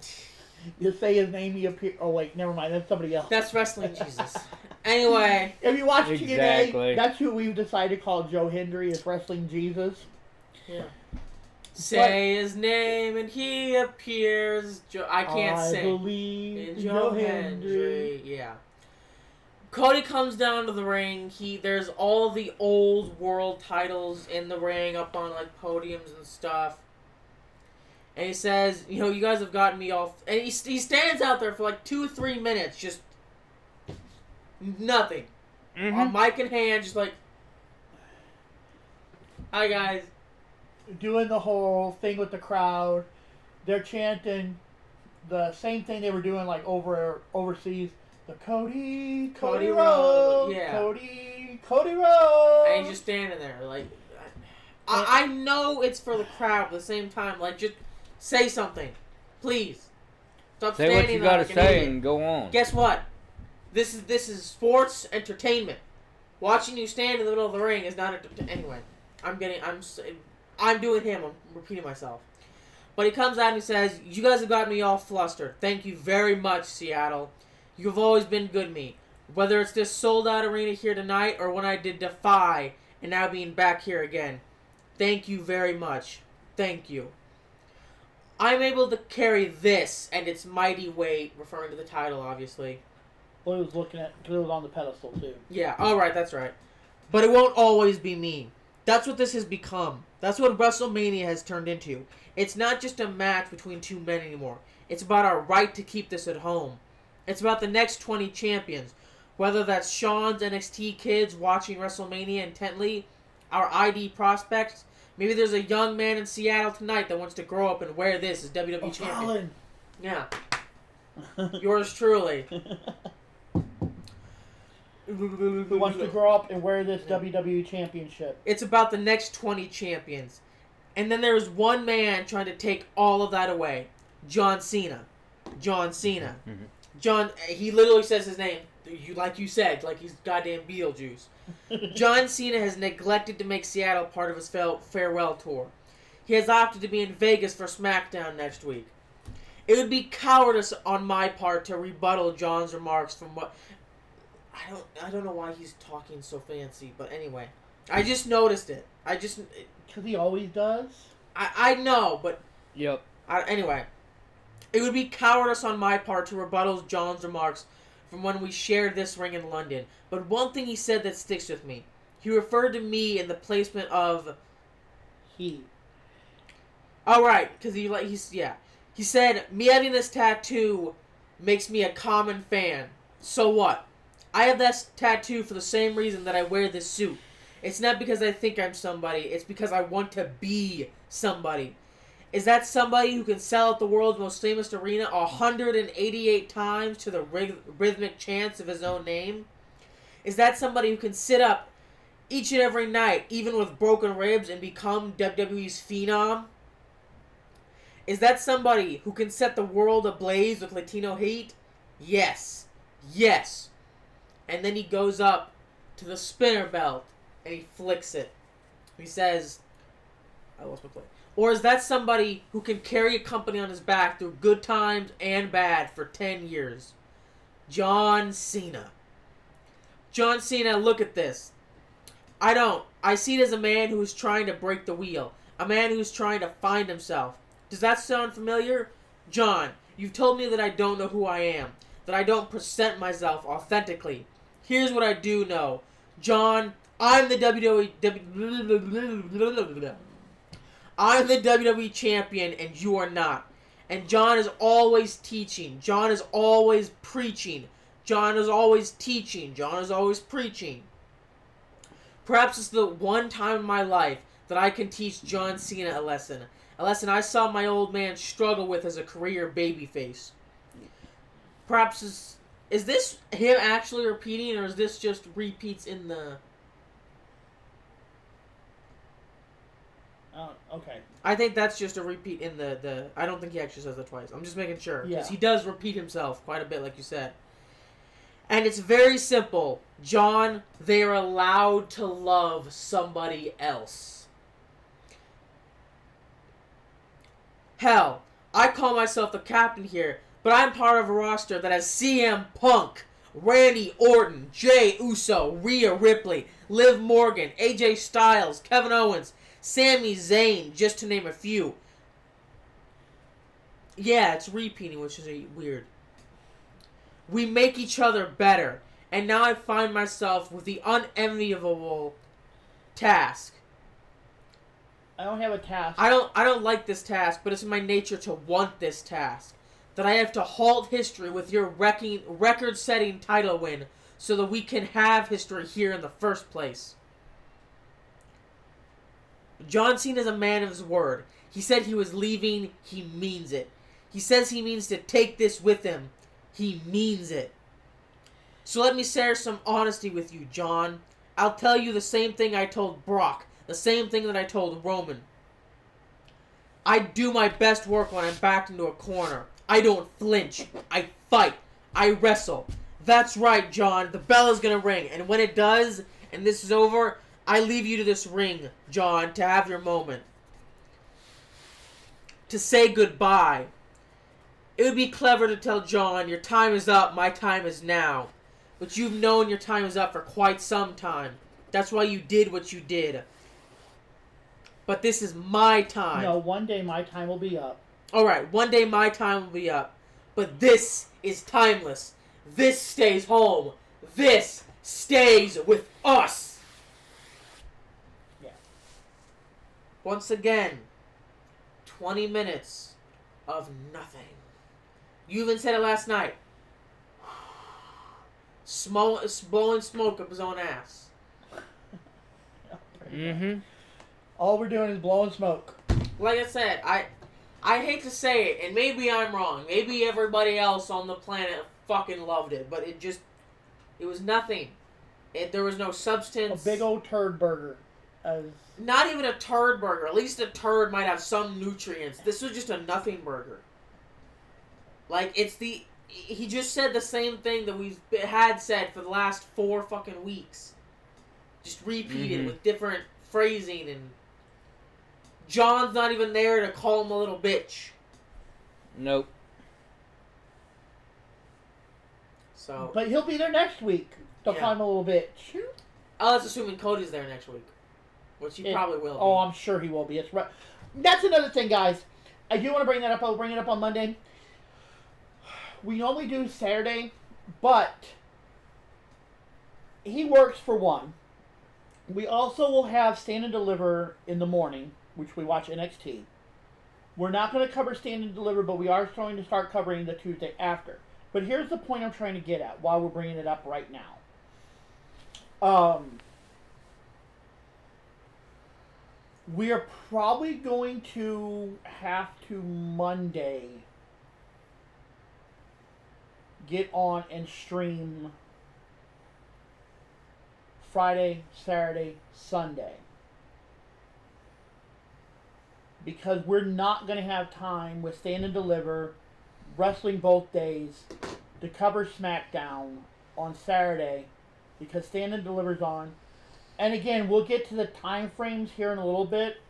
Speaker 2: You say his name, he appears... Oh, wait, never mind. That's somebody else.
Speaker 1: That's Wrestling Jesus. Anyway.
Speaker 2: If you watch
Speaker 3: exactly.
Speaker 2: TNA, that's who we've decided to call Joe Hendry as Wrestling Jesus.
Speaker 1: Yeah. Say his name and he appears. I can't
Speaker 2: I
Speaker 1: sing.
Speaker 2: believe
Speaker 1: In
Speaker 2: in
Speaker 1: Joe
Speaker 2: Joe Hendry.
Speaker 1: Yeah. Cody comes down to the ring. There's all the old world titles in the ring up on like podiums and stuff. And he says, you know, you guys have gotten me all... And he stands out there for like 2 or 3 minutes, just nothing.
Speaker 3: Mm-hmm.
Speaker 1: On mic in hand, just like, hi guys.
Speaker 2: Doing the whole thing with the crowd. They're chanting the same thing they were doing like overseas. The Cody Road.
Speaker 1: Yeah.
Speaker 2: Cody Road.
Speaker 1: And he's just standing there, like... I know it's for the crowd, but at the same time, like, just say something. Please. Stop
Speaker 3: Say
Speaker 1: standing
Speaker 3: what you
Speaker 1: there
Speaker 3: gotta
Speaker 1: like an
Speaker 3: say
Speaker 1: idiot.
Speaker 3: and go on.
Speaker 1: Guess what? This is sports entertainment. Watching you stand in the middle of the ring is not... Anyway, I'm doing him. I'm repeating myself. But he comes out and he says, you guys have got me all flustered. Thank you very much, Seattle. You've always been good to me. Whether it's this sold-out arena here tonight or when I did Defy and now being back here again. Thank you very much. Thank you. I'm able to carry this and its mighty weight, referring to the title, obviously.
Speaker 2: Well, he was looking at... Because it was on the pedestal, too.
Speaker 1: Yeah, alright, that's right. But it won't always be me. That's what this has become. That's what WrestleMania has turned into. It's not just a match between 2 men anymore. It's about our right to keep this at home. It's about the next 20 champions. Whether that's Sean's NXT kids watching WrestleMania intently, our ID prospects. Maybe there's a young man in Seattle tonight that wants to grow up and wear this as WWE champion.
Speaker 2: Colin.
Speaker 1: Yeah. Yours truly.
Speaker 2: Who wants to grow up and wear this WWE championship?
Speaker 1: It's about the next 20 champions. And then there's one man trying to take all of that away. John Cena. John Cena.
Speaker 3: Mm-hmm.
Speaker 1: John, he literally says his name, like you said, like he's goddamn Beetlejuice. John Cena has neglected to make Seattle part of his farewell tour. He has opted to be in Vegas for Smackdown next week. It would be cowardice on my part to rebuttal John's remarks from what... I don't know why he's talking so fancy, but anyway. I just noticed it.
Speaker 2: Because he always does?
Speaker 1: I know, but...
Speaker 3: Yep.
Speaker 1: Anyway. It would be cowardice on my part to rebuttal John's remarks from when we shared this ring in London. But one thing he said that sticks with me. He referred to me in the placement of...
Speaker 2: He.
Speaker 1: Alright, because He said, me having this tattoo makes me a common fan. So what? I have this tattoo for the same reason that I wear this suit. It's not because I think I'm somebody. It's because I want to be somebody. Is that somebody who can sell out the world's most famous arena 188 times to the rhythmic chants of his own name? Is that somebody who can sit up each and every night, even with broken ribs, and become WWE's phenom? Is that somebody who can set the world ablaze with Latino heat? Yes. Yes. And then he goes up to the spinner belt and he flicks it. He says, I lost my place. Or is that somebody who can carry a company on his back through good times and bad for 10 years? John Cena. John Cena, look at this. I don't. I see it as a man who is trying to break the wheel. A man who is trying to find himself. Does that sound familiar? John, you've told me that I don't know who I am. That I don't present myself authentically. Here's what I do know. John, I'm the WWE champion and you are not. And John is always teaching. John is always preaching. John is always teaching. John is always preaching. Perhaps it's the one time in my life that I can teach John Cena a lesson. A lesson I saw my old man struggle with as a career babyface. Perhaps is this him actually repeating, or is this just repeats in the...
Speaker 2: Okay.
Speaker 1: I think that's just a repeat in the... I don't think he actually says that twice. I'm just making sure. Because
Speaker 2: Yeah.
Speaker 1: he does repeat himself quite a bit, like you said. And it's very simple. John, they are allowed to love somebody else. Hell, I call myself the captain here, but I'm part of a roster that has CM Punk, Randy Orton, Jey Uso, Rhea Ripley, Liv Morgan, AJ Styles, Kevin Owens, Sami Zayn, just to name a few. Yeah, it's repeating, which is weird. We make each other better, and now I find myself with the unenviable task.
Speaker 2: I don't have a task.
Speaker 1: I don't like this task, but it's in my nature to want this task. That I have to halt history with your record-setting title win so that we can have history here in the first place. John Cena is a man of his word. He said he was leaving. He means it. He says he means to take this with him. He means it. So let me share some honesty with you, John. I'll tell you the same thing I told Brock. The same thing that I told Roman. I do my best work when I'm backed into a corner. I don't flinch. I fight. I wrestle. That's right, John. The bell is going to ring. And when it does, and this is over, I leave you to this ring, John, to have your moment. To say goodbye. It would be clever to tell John, your time is up, my time is now. But you've known your time is up for quite some time. That's why you did what you did. But this is my time.
Speaker 2: No, one day my time will be up.
Speaker 1: Alright, one day my time will be up. But this is timeless. This stays home. This stays with us.
Speaker 2: Yeah.
Speaker 1: Once again, 20 minutes of nothing. You even said it last night. Blowing smoke up his own ass.
Speaker 3: Mm-hmm.
Speaker 2: All we're doing is blowing smoke.
Speaker 1: Like I said, I hate to say it, and maybe I'm wrong. Maybe everybody else on the planet fucking loved it, but it was nothing. There was no substance.
Speaker 2: A big old turd burger.
Speaker 1: Not even a turd burger. At least a turd might have some nutrients. This was just a nothing burger. Like, he just said the same thing that we've had said for the last 4 fucking weeks. Just repeated with different phrasing, and John's not even there to call him a little bitch.
Speaker 3: Nope.
Speaker 1: So,
Speaker 2: but he'll be there next week to call him a little bitch.
Speaker 1: that's assuming Cody's there next week, which he probably will be.
Speaker 2: Oh, I'm sure he will be. That's another thing, guys. I do want to bring that up. I'll bring it up on Monday. We normally do Saturday, but he works for one. We also will have Stand and Deliver in the morning, which we watch NXT. We're not going to cover Stand and Deliver, but we are going to start covering the Tuesday after. But here's the point I'm trying to get at while we're bringing it up right now. We are probably going to have to Monday get on and stream Friday, Saturday, Sunday. Because we're not going to have time with Stand and Deliver, wrestling both days, to cover Smackdown on Saturday, because Stand and Deliver's on. And again, we'll get to the time frames here in a little bit.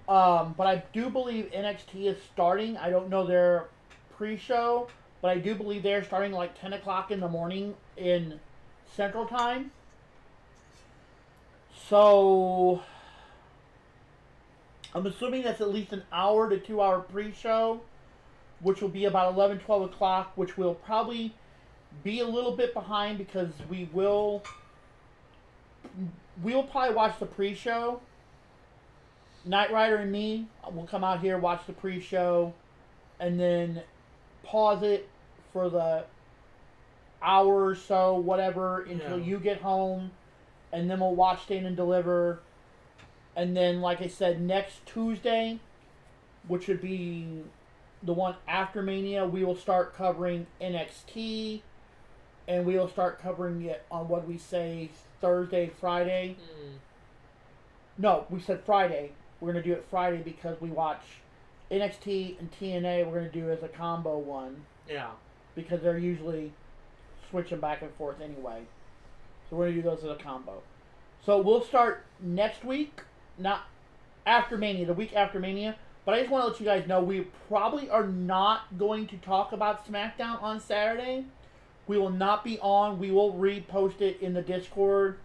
Speaker 2: But I do believe NXT is starting. I don't know their pre-show, but I do believe they're starting like 10 o'clock in the morning in Central Time. So I'm assuming that's at least an hour to 2 hour pre-show, which will be about 11, 12 o'clock, which will probably be a little bit behind because we will probably watch the pre-show. Knight Rider and me will come out here, watch the pre-show, and then pause it for the hour or so, whatever, until you get home, and then we'll watch Stand and Deliver. And then, like I said, next Tuesday, which would be the one after Mania, we will start covering NXT, and we will start covering it on what we say Thursday, Friday. No, we said Friday. We're going to do it Friday because we watch NXT and TNA. We're going to do as a combo one.
Speaker 1: Yeah. Because
Speaker 2: they're usually switching back and forth anyway. So we're going to do those as a combo. So we'll start next week, not after Mania, the week after Mania. But I just want to let you guys know we probably are not going to talk about SmackDown on Saturday. We will not be on. We will repost it in the Discord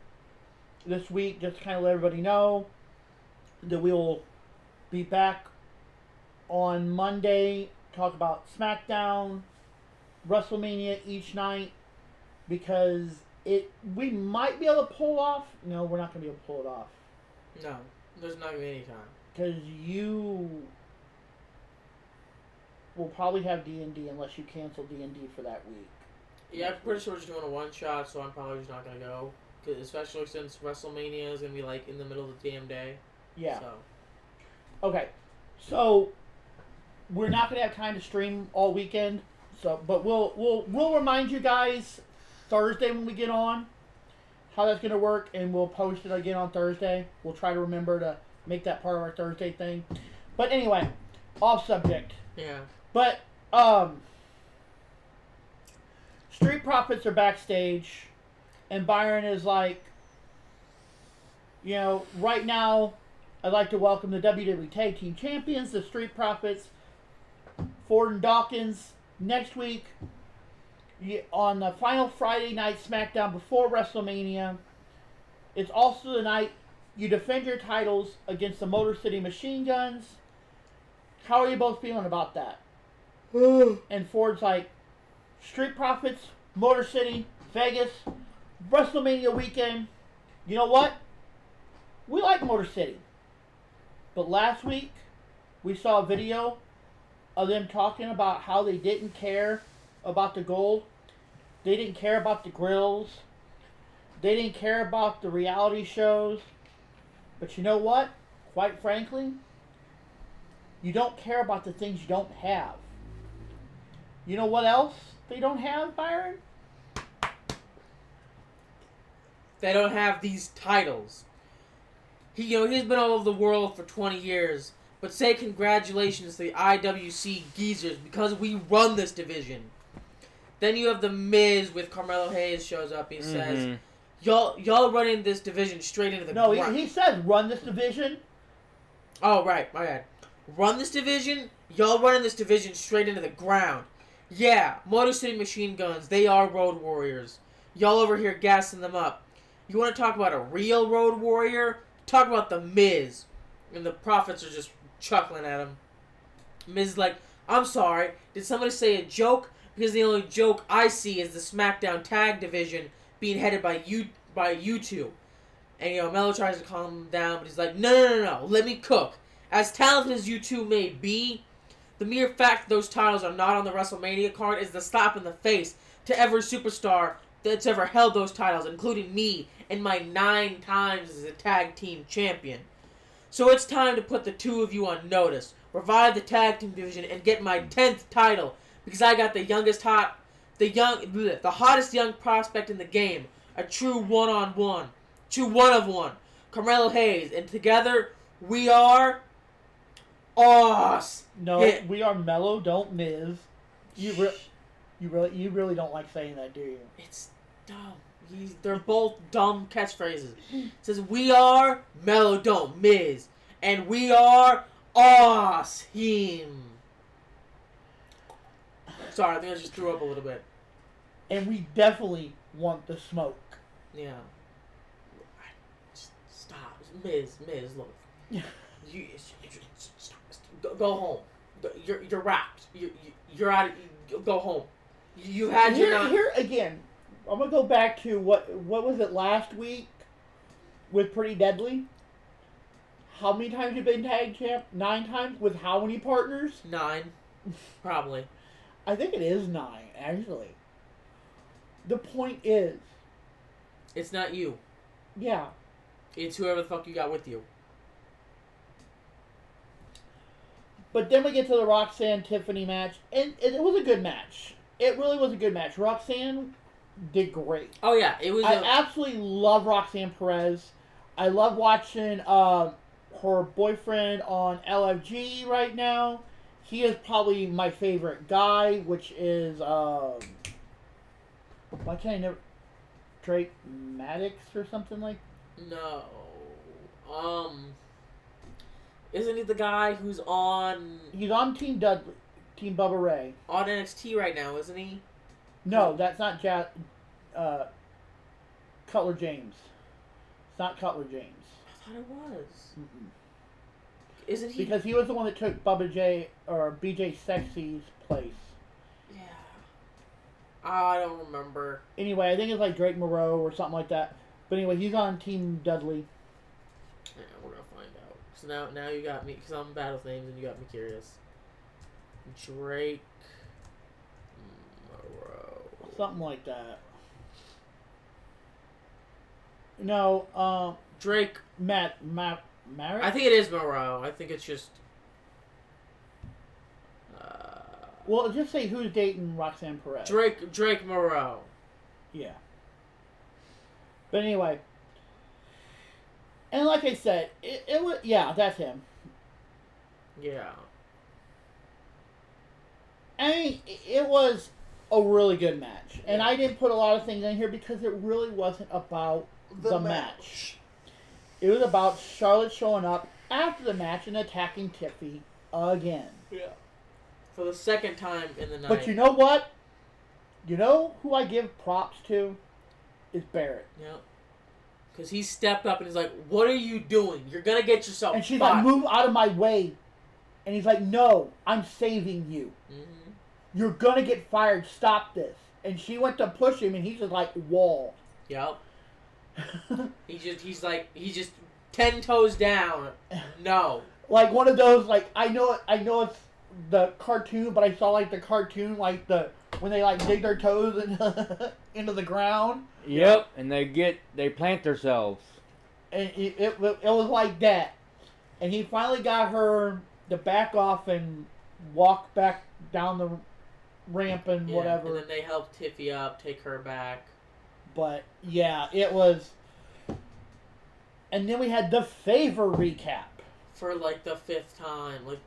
Speaker 2: this week just to kind of let everybody know that we will be back on Monday, talk about SmackDown, WrestleMania each night, because we might be able to pull off. No, we're not going to be able to pull it off.
Speaker 1: No, there's not going to be any time.
Speaker 2: Because you will probably have D&D unless you cancel D&D for that week.
Speaker 1: Yeah, I'm pretty sure we're just doing a one-shot, so I'm probably just not going to go. Especially since WrestleMania is going to be, like, in the middle of the damn day.
Speaker 2: Yeah.
Speaker 1: So.
Speaker 2: Okay. So, we're not going to have time to stream all weekend. So, but we'll remind you guys Thursday when we get on how that's going to work, and we'll post it again on Thursday. We'll try to remember to make that part of our Thursday thing. But anyway, off subject.
Speaker 1: Yeah.
Speaker 2: But, Street Profits are backstage, and Byron is like, you know, right now, I'd like to welcome the WWE Tag Team Champions, the Street Profits, Ford and Dawkins. Next week, on the final Friday night SmackDown before WrestleMania, it's also the night you defend your titles against the Motor City Machine Guns. How are you both feeling about that? And Ford's like, Street Profits, Motor City, Vegas, WrestleMania weekend. You know what? We like Motor City. But last week, we saw a video of them talking about how they didn't care about the gold. They didn't care about the grills. They didn't care about the reality shows. But you know what? Quite frankly, You don't care about the things you don't have. You know what else they don't have, Byron?
Speaker 1: They don't have these titles. He's been all over the world for 20 years. But say congratulations to the IWC Geezers because we run this division. Then you have the Miz with Carmelo Hayes shows up. He says, "Y'all running this division straight into the ground."
Speaker 2: No, he says run this division.
Speaker 1: Oh right, my bad. Run this division. Y'all running this division straight into the ground. Yeah, Motor City Machine Guns. They are Road Warriors. Y'all over here gassing them up. You want to talk about a real Road Warrior? Talk about the Miz. And the Prophets are just chuckling at him. Miz is like, I'm sorry, did somebody say a joke? Because the only joke I see is the Smackdown Tag Division being headed by you two. And, Mello tries to calm him down, but he's like, no, let me cook. As talented as you two may be, the mere fact that those titles are not on the WrestleMania card is the slap in the face to every superstar that's ever held those titles, including me and my 9 times as a tag team champion. So it's time to put the two of you on notice, revive the tag team division, and get my 10th title, because I got the hottest young prospect in the game, a true one of one, Carmelo Hayes, and together we are us.
Speaker 2: No, we are Mellow, don't Miz. You really don't like saying that, do you?
Speaker 1: It's dumb. They're both dumb catchphrases. It says, we are Mellow, don't Miz. And we are us, him. Sorry, I think I just threw up a little bit.
Speaker 2: And we definitely want the smoke.
Speaker 1: Yeah. Stop. Miz, look. Go home. You're wrapped. You're out. Go home. You had
Speaker 2: here again. I'm gonna go back to what was it last week with Pretty Deadly? How many times you been tag champ? 9 times with how many partners?
Speaker 1: 9, probably.
Speaker 2: I think it is 9 actually. The point is,
Speaker 1: it's not you.
Speaker 2: Yeah.
Speaker 1: It's whoever the fuck you got with you.
Speaker 2: But then we get to the Roxanne Tiffany match, and it was a good match. It really was a good match. Roxanne did great.
Speaker 1: Oh yeah, it was.
Speaker 2: I absolutely love Roxanne Perez. I love watching her boyfriend on LFG right now. He is probably my favorite guy, which is why can't I never Drake Maddox or something like?
Speaker 1: No, isn't he the guy who's on?
Speaker 2: He's on Team Dudley, Team Bubba Ray.
Speaker 1: On NXT right now, isn't he?
Speaker 2: No, that's not Cutler James. It's not Cutler James.
Speaker 1: I thought it was.
Speaker 2: Mm-mm.
Speaker 1: Isn't he?
Speaker 2: Because he was the one that took Bubba J or BJ Sexy's place.
Speaker 1: Yeah. I don't remember.
Speaker 2: Anyway, I think it's like Drake Moreau or something like that. But anyway, he's on Team Dudley.
Speaker 1: Yeah, we're gonna find out. So now you got me, because I'm bad with names and you got me curious. Drake Moreau.
Speaker 2: Something like that. No,
Speaker 1: Drake.
Speaker 2: Marek?
Speaker 1: I think it is Moreau. I think it's just.
Speaker 2: Well, just say who's dating Roxanne Perez.
Speaker 1: Drake Moreau.
Speaker 2: Yeah. But anyway. And like I said, it was, yeah, that's him.
Speaker 1: Yeah.
Speaker 2: I mean, it was a really good match. And I didn't put a lot of things in here because it really wasn't about the match. It was about Charlotte showing up after the match and attacking Tiffy again.
Speaker 1: Yeah. For the second time in the night.
Speaker 2: But you know what? You know who I give props to? Is Barrett.
Speaker 1: Yeah. Because he stepped up and he's like, what are you doing? You're going to get yourself
Speaker 2: And she's
Speaker 1: fired.
Speaker 2: like, move out of my way. And he's like, no, I'm saving you.
Speaker 1: Mm-hmm.
Speaker 2: You're going to get fired. Stop this. And she went to push him and he's just like, wall.
Speaker 1: Yep. He's just 10 toes down. No.
Speaker 2: Like one of those, like, I know it's the cartoon, but I saw like the cartoon, like when they like dig their toes into the ground.
Speaker 3: Yep, and they plant themselves.
Speaker 2: And it was like that. And he finally got her to back off and walk back down the ramp and whatever.
Speaker 1: And then they helped Tiffy up, take her back.
Speaker 2: But yeah, it was. And then we had the favor recap.
Speaker 1: For like the 5th time. Like,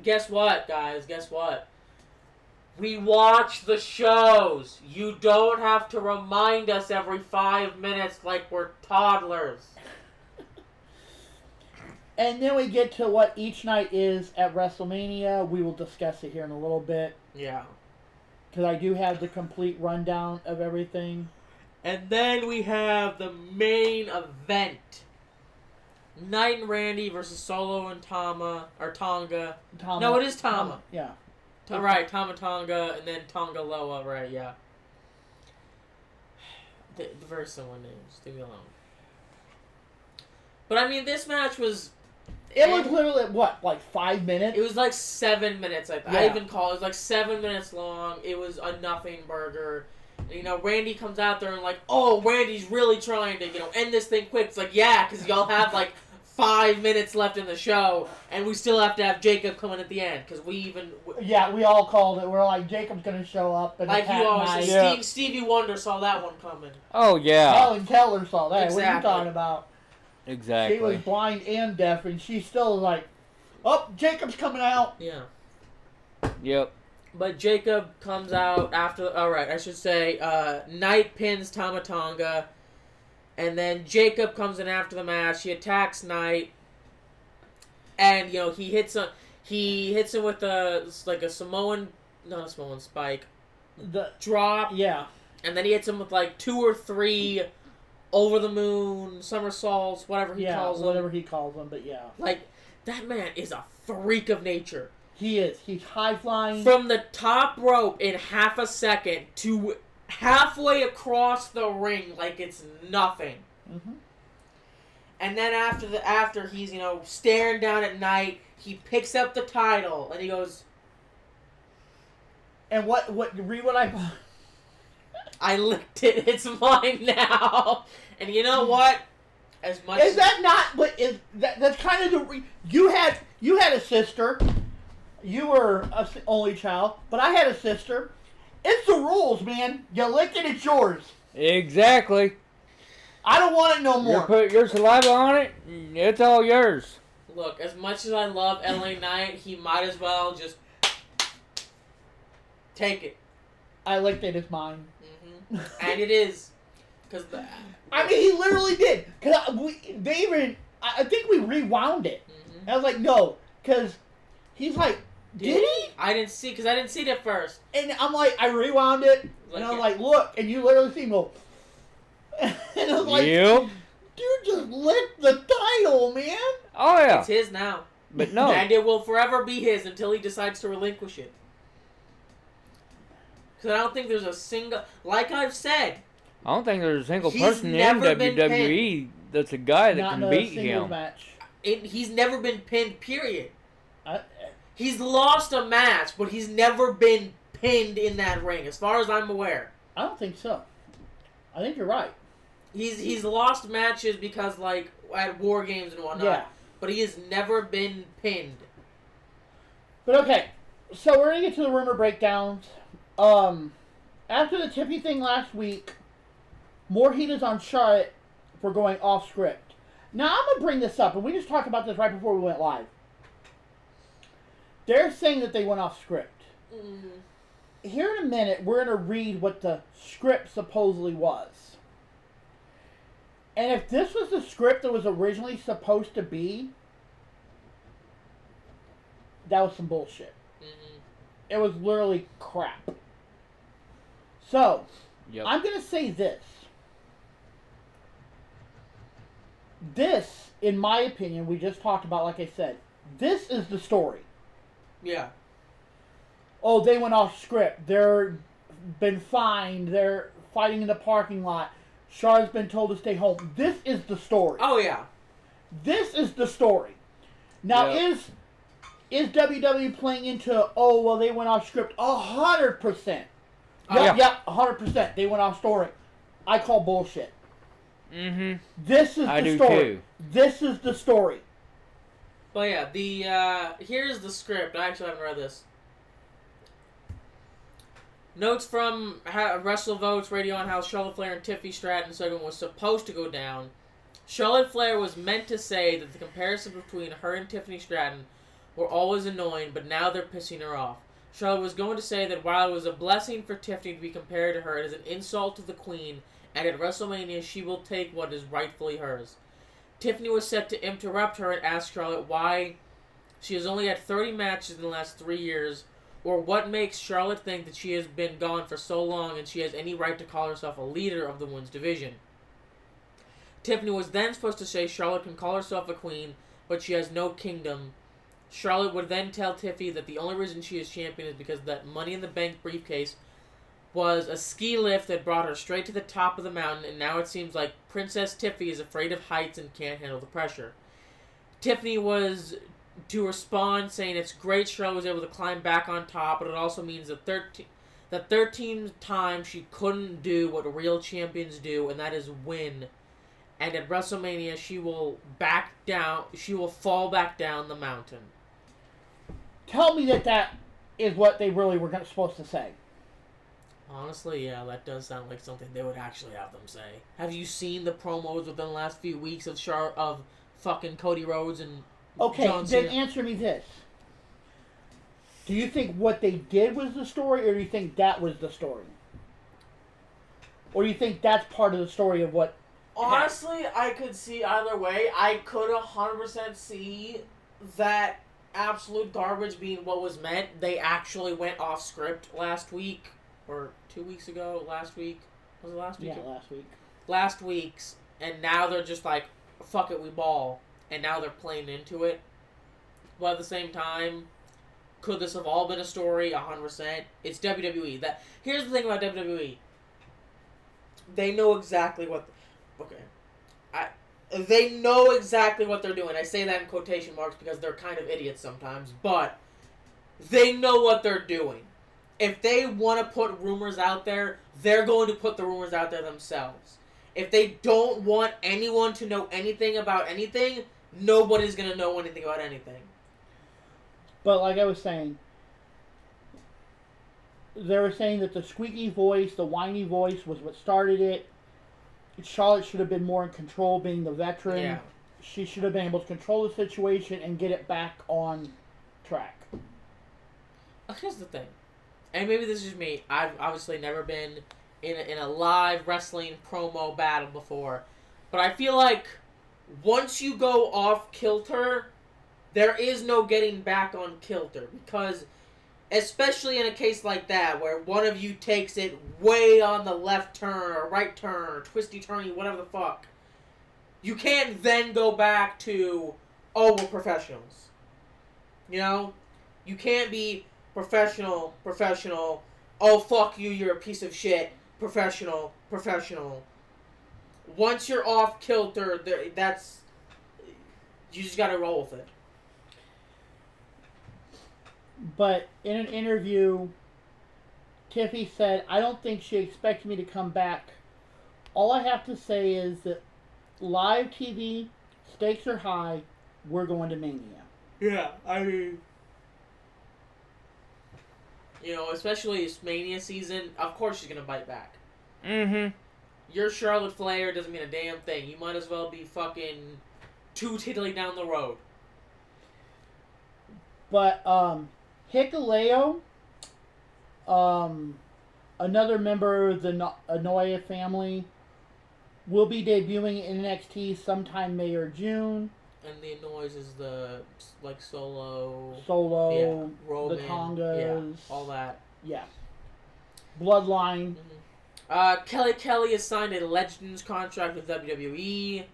Speaker 1: guess what, guys? Guess what? We watch the shows. You don't have to remind us every 5 minutes like we're toddlers.
Speaker 2: And then we get to what each night is at WrestleMania. We will discuss it here in a little bit.
Speaker 1: Yeah.
Speaker 2: Because I do have the complete rundown of everything.
Speaker 1: And then we have the main event. Knight and Randy versus Solo and Tonga. No, it is Tama.
Speaker 2: Yeah.
Speaker 1: Right, Tama Tonga, and then Tonga Loa, right, yeah. The very similar names. Leave me alone. But I mean, this match was...
Speaker 2: It was literally, what, like 5 minutes?
Speaker 1: It was like 7 minutes,
Speaker 2: Yeah.
Speaker 1: I even call it. It was like 7 minutes long. It was a nothing burger. And, you know, Randy comes out there and like, oh, Randy's really trying to, you know, end this thing quick. It's like, yeah, because y'all have like 5 minutes left in the show, and we still have to have Jacob coming at the end, because we even...
Speaker 2: Yeah, we all called it. We're like, Jacob's going to show up. And
Speaker 1: like you always
Speaker 2: Knight.
Speaker 1: said, Stevie Wonder saw that one coming.
Speaker 3: Oh, yeah.
Speaker 2: Helen Keller saw that.
Speaker 1: Exactly.
Speaker 2: What are you talking about?
Speaker 3: Exactly.
Speaker 2: She was blind and deaf, and she's still like, oh, Jacob's coming out.
Speaker 1: Yeah.
Speaker 3: Yep.
Speaker 1: But Jacob comes out after... Alright, I should say, Knight pins Tama Tonga, and then Jacob comes in after the match. He attacks Knight, and, you know, he hits him with a Samoan... Not a Samoan spike.
Speaker 2: The
Speaker 1: Drop.
Speaker 2: Yeah.
Speaker 1: And then he hits him with like 2 or 3 over the moon somersaults, whatever he calls them.
Speaker 2: whatever he calls them, but yeah.
Speaker 1: Like, that man is a freak of nature.
Speaker 2: He is. He's high flying.
Speaker 1: From the top rope in half a second to halfway across the ring like it's nothing.
Speaker 2: Mm-hmm.
Speaker 1: And then after he's, you know, staring down at Knight, he picks up the title and he goes...
Speaker 2: And read what I...
Speaker 1: I licked it. It's mine now. And you know what? As much
Speaker 2: Is that not what is that's kind of the you had a sister. You were a only child, but I had a sister. It's the rules, man. You lick it, it's yours.
Speaker 3: Exactly.
Speaker 2: I don't want it no
Speaker 3: You
Speaker 2: more.
Speaker 3: put your saliva on it, it's all yours.
Speaker 1: Look, as much as I love LA Knight, he might as well just take it.
Speaker 2: I licked it, it's mine.
Speaker 1: And it is. Cause
Speaker 2: I mean, he literally did. Cause I think we rewound it.
Speaker 1: Mm-hmm.
Speaker 2: And I was like, no, cause he's like, did he?
Speaker 1: I didn't see, cause I didn't see it at first.
Speaker 2: And I'm like, I rewound it, and I was like, look, and you literally see him go, and I was like,
Speaker 3: Yep.
Speaker 2: dude just licked the title, man.
Speaker 3: Oh, yeah.
Speaker 1: It's his now.
Speaker 3: But no.
Speaker 1: And it will forever be his until he decides to relinquish it. Because I don't think there's a single... Like I've said...
Speaker 3: I don't think there's a single
Speaker 1: He's
Speaker 3: person in
Speaker 1: never been
Speaker 3: WWE that's a guy that
Speaker 2: Not
Speaker 3: can
Speaker 2: in a
Speaker 3: beat
Speaker 2: single
Speaker 3: him.
Speaker 2: match.
Speaker 1: He's never been pinned, period.
Speaker 2: I,
Speaker 1: He's lost a match, but he's never been pinned in that ring, as far as I'm aware.
Speaker 2: I don't think so. I think you're right.
Speaker 1: He's lost matches because, like, at War Games and whatnot.
Speaker 2: Yeah.
Speaker 1: But he has never been pinned.
Speaker 2: But okay, so we're gonna get to the rumor breakdowns. After the Tippy thing last week, more heat is on Charlotte for going off script. Now I'm gonna bring this up, and we just talked about this right before we went live. They're saying that they went off script. Here in a minute, we're gonna read what the script supposedly was. And if this was the script that was originally supposed to be, that was some bullshit. It was literally crap. So,
Speaker 3: Yep.
Speaker 2: I'm going to say this. This, in my opinion, we just talked about, like I said, this is the story.
Speaker 1: Yeah.
Speaker 2: Oh, they went off script. They're been fined. They're fighting in the parking lot. Char's been told to stay home. This is the story.
Speaker 1: Oh, yeah.
Speaker 2: This is the story. Now,
Speaker 3: Yep.
Speaker 2: is WWE playing into, oh, well, they went off script? 100%.
Speaker 1: Yeah.
Speaker 2: Yep, 100%. They went off story. I call bullshit.
Speaker 3: Mm-hmm.
Speaker 2: This is
Speaker 3: I
Speaker 2: the
Speaker 3: do
Speaker 2: story.
Speaker 3: too.
Speaker 2: This is the story.
Speaker 1: But yeah, here's the script. I actually haven't read this. Notes from WrestleVotes Radio on how Charlotte Flair and Tiffany Stratton segment was supposed to go down. Charlotte Flair was meant to say that the comparison between her and Tiffany Stratton were always annoying, but now they're pissing her off. Charlotte was going to say that while it was a blessing for Tiffany to be compared to her, it is an insult to the Queen, and at WrestleMania she will take what is rightfully hers. Tiffany was set to interrupt her and ask Charlotte why she has only had 30 matches in the last 3 years, or what makes Charlotte think that she has been gone for so long and she has any right to call herself a leader of the women's division. Tiffany was then supposed to say Charlotte can call herself a queen, but she has no kingdom. Charlotte would then tell Tiffany that the only reason she is champion is because that Money in the Bank briefcase was a ski lift that brought her straight to the top of the mountain, and now it seems like Princess Tiffany is afraid of heights and can't handle the pressure. Tiffany was to respond saying it's great Charlotte was able to climb back on top, but it also means the 13th time she couldn't do what real champions do, and that is win. And at WrestleMania, she will fall back down the mountain.
Speaker 2: Tell me that is what they really were supposed to say.
Speaker 1: Honestly, yeah, that does sound like something they would actually have them say. Have you seen the promos within the last few weeks of fucking Cody Rhodes and John Cena?
Speaker 2: Then answer me this. Do you think what they did was the story, or do you think that was the story? Or do you think that's part of the story of what...
Speaker 1: Honestly, I could see either way. I could 100% see that absolute garbage being what was meant. They actually went off script last week, or 2 weeks ago, last week. Was it last week?
Speaker 2: Yeah, last week.
Speaker 1: Last week's, and now they're just like, fuck it, we ball. And now they're playing into it. But at the same time, could this have all been a story? 100%. It's WWE. Here's the thing about WWE. They know exactly what... They know exactly what they're doing. I say that in quotation marks because they're kind of idiots sometimes, but they know what they're doing. If they want to put rumors out there, they're going to put the rumors out there themselves. If they don't want anyone to know anything about anything, nobody's going to know anything about anything.
Speaker 2: But like I was saying, they were saying that the squeaky voice, the whiny voice was what started it. Charlotte should have been more in control, being the veteran.
Speaker 1: Yeah.
Speaker 2: She should have been able to control the situation and get it back on track.
Speaker 1: Here's the thing, and maybe this is me. I've obviously never been in a live wrestling promo battle before, but I feel like once you go off kilter, there is no getting back on kilter, because especially in a case like that, where one of you takes it way on the left turn, or right turn, or twisty turny, whatever the fuck, you can't then go back to, oh, we're professionals. You know? You can't be professional, oh, fuck you, you're a piece of shit, professional. Once you're off kilter, you just gotta roll with it.
Speaker 2: But in an interview, Tiffy said, I don't think she expected me to come back. All I have to say is that live TV, stakes are high, we're going to Mania.
Speaker 1: Yeah, I mean... You know, especially it's Mania season, of course she's gonna bite back.
Speaker 3: Mm-hmm.
Speaker 1: Your Charlotte Flair doesn't mean a damn thing. You might as well be fucking 2 tiddly down the road.
Speaker 2: But, Hikuleo, another member of the Anoa'i family, will be debuting in NXT sometime May or June.
Speaker 1: And the Anoa'i is the, like, Solo,
Speaker 2: yeah,
Speaker 1: Roman,
Speaker 2: the Tongas.
Speaker 1: Yeah, all that.
Speaker 2: Yeah. Bloodline.
Speaker 1: Mm-hmm. Kelly has signed a Legends contract with WWE.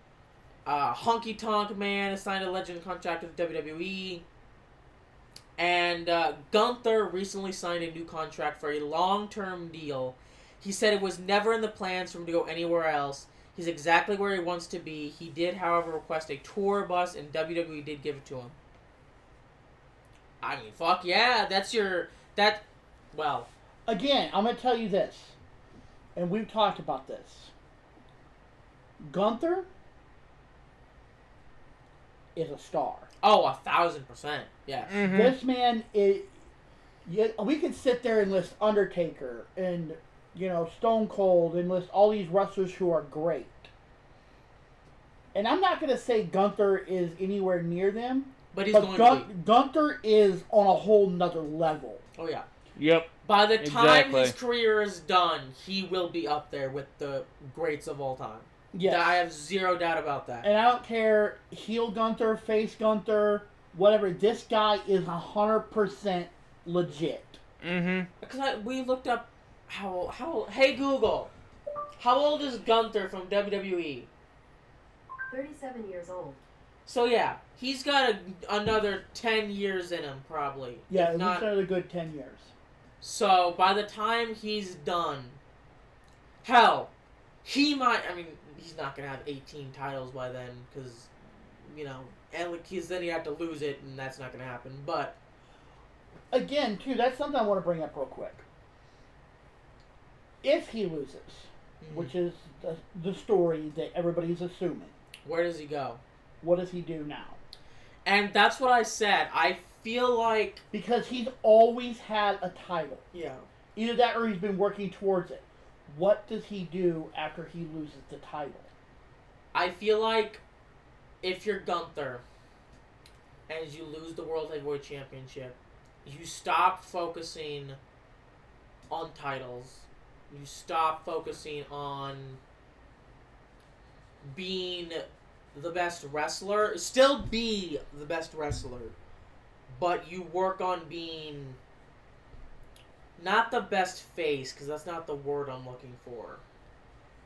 Speaker 1: Honky Tonk Man has signed a Legends contract with WWE. And Gunther recently signed a new contract for a long-term deal. He said it was never in the plans for him to go anywhere else. He's exactly where he wants to be. He did, however, request a tour bus, and WWE did give it to him. I mean, fuck yeah, well.
Speaker 2: Again, I'm going to tell you this, and we've talked about this. Gunther is a star.
Speaker 1: Oh, 1,000%. Yes.
Speaker 3: Mhm.
Speaker 2: This man is. Yeah, we could sit there and list Undertaker and Stone Cold and list all these wrestlers who are great. And I'm not going to say Gunther is anywhere near them,
Speaker 1: But he's going to be.
Speaker 2: Gunther is on a whole nother level.
Speaker 1: Oh, yeah.
Speaker 3: Yep.
Speaker 1: By the time
Speaker 3: Exactly.
Speaker 1: his career is done, he will be up there with the greats of all time.
Speaker 2: Yes.
Speaker 1: I have zero doubt about that.
Speaker 2: And I don't care, heel Gunther, face Gunther, whatever. This guy is 100% legit.
Speaker 3: Mhm.
Speaker 1: Because we looked up how. Hey Google, how old is Gunther from WWE?
Speaker 4: 37 years old.
Speaker 1: So yeah, he's got another 10 years in him probably.
Speaker 2: Yeah,
Speaker 1: if
Speaker 2: at least
Speaker 1: not.
Speaker 2: another good 10 years.
Speaker 1: So by the time he's done, hell, he might. I mean, he's not gonna have 18 titles by then because, and then he'd have to lose it, and that's not gonna happen. But
Speaker 2: Again, too, that's something I want to bring up real quick. If he loses, which is the story that everybody's assuming,
Speaker 1: where does he go?
Speaker 2: what does he do now?
Speaker 1: And that's what I said. I feel like
Speaker 2: Because he's always had a title.
Speaker 1: yeah.
Speaker 2: Either that or he's been working towards it. What does he do after he loses the title?
Speaker 1: I feel like if you're Gunther and you lose the World Heavyweight Championship, you stop focusing on titles. You stop focusing on being the best wrestler. Still be the best wrestler, but you work on being not the best face, because that's not the word I'm looking for,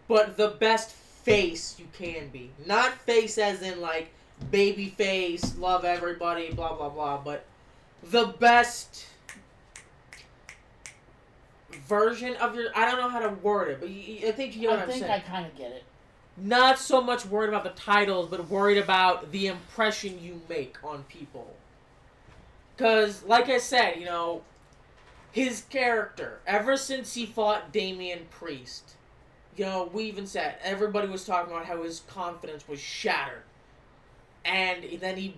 Speaker 1: but the best face you can be. Not face as in like baby face, love everybody, blah blah blah, but the best version of your. I don't know how to word it, but I think you know what I'm saying.
Speaker 2: I kind of get it.
Speaker 1: Not so much worried about the titles, but worried about the impression you make on people. Because, like I said, his character, ever since he fought Damian Priest, we even said, everybody was talking about how his confidence was shattered. And then he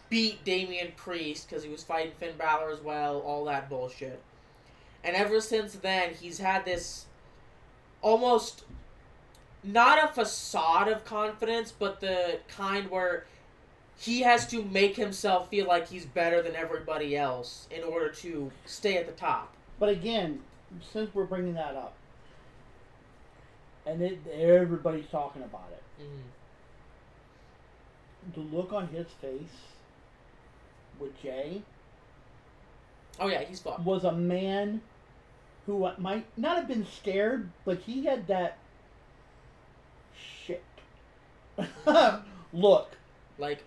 Speaker 1: beat Damian Priest because he was fighting Finn Balor as well, all that bullshit. And ever since then, he's had this almost, not a facade of confidence, but the kind where he has to make himself feel like he's better than everybody else in order to stay at the top.
Speaker 2: But again, since we're bringing that up, and everybody's talking about it, the look on his face with Jay
Speaker 1: Oh yeah, he's fucked.
Speaker 2: was a man who might not have been scared, but he had that shit look.
Speaker 1: Like,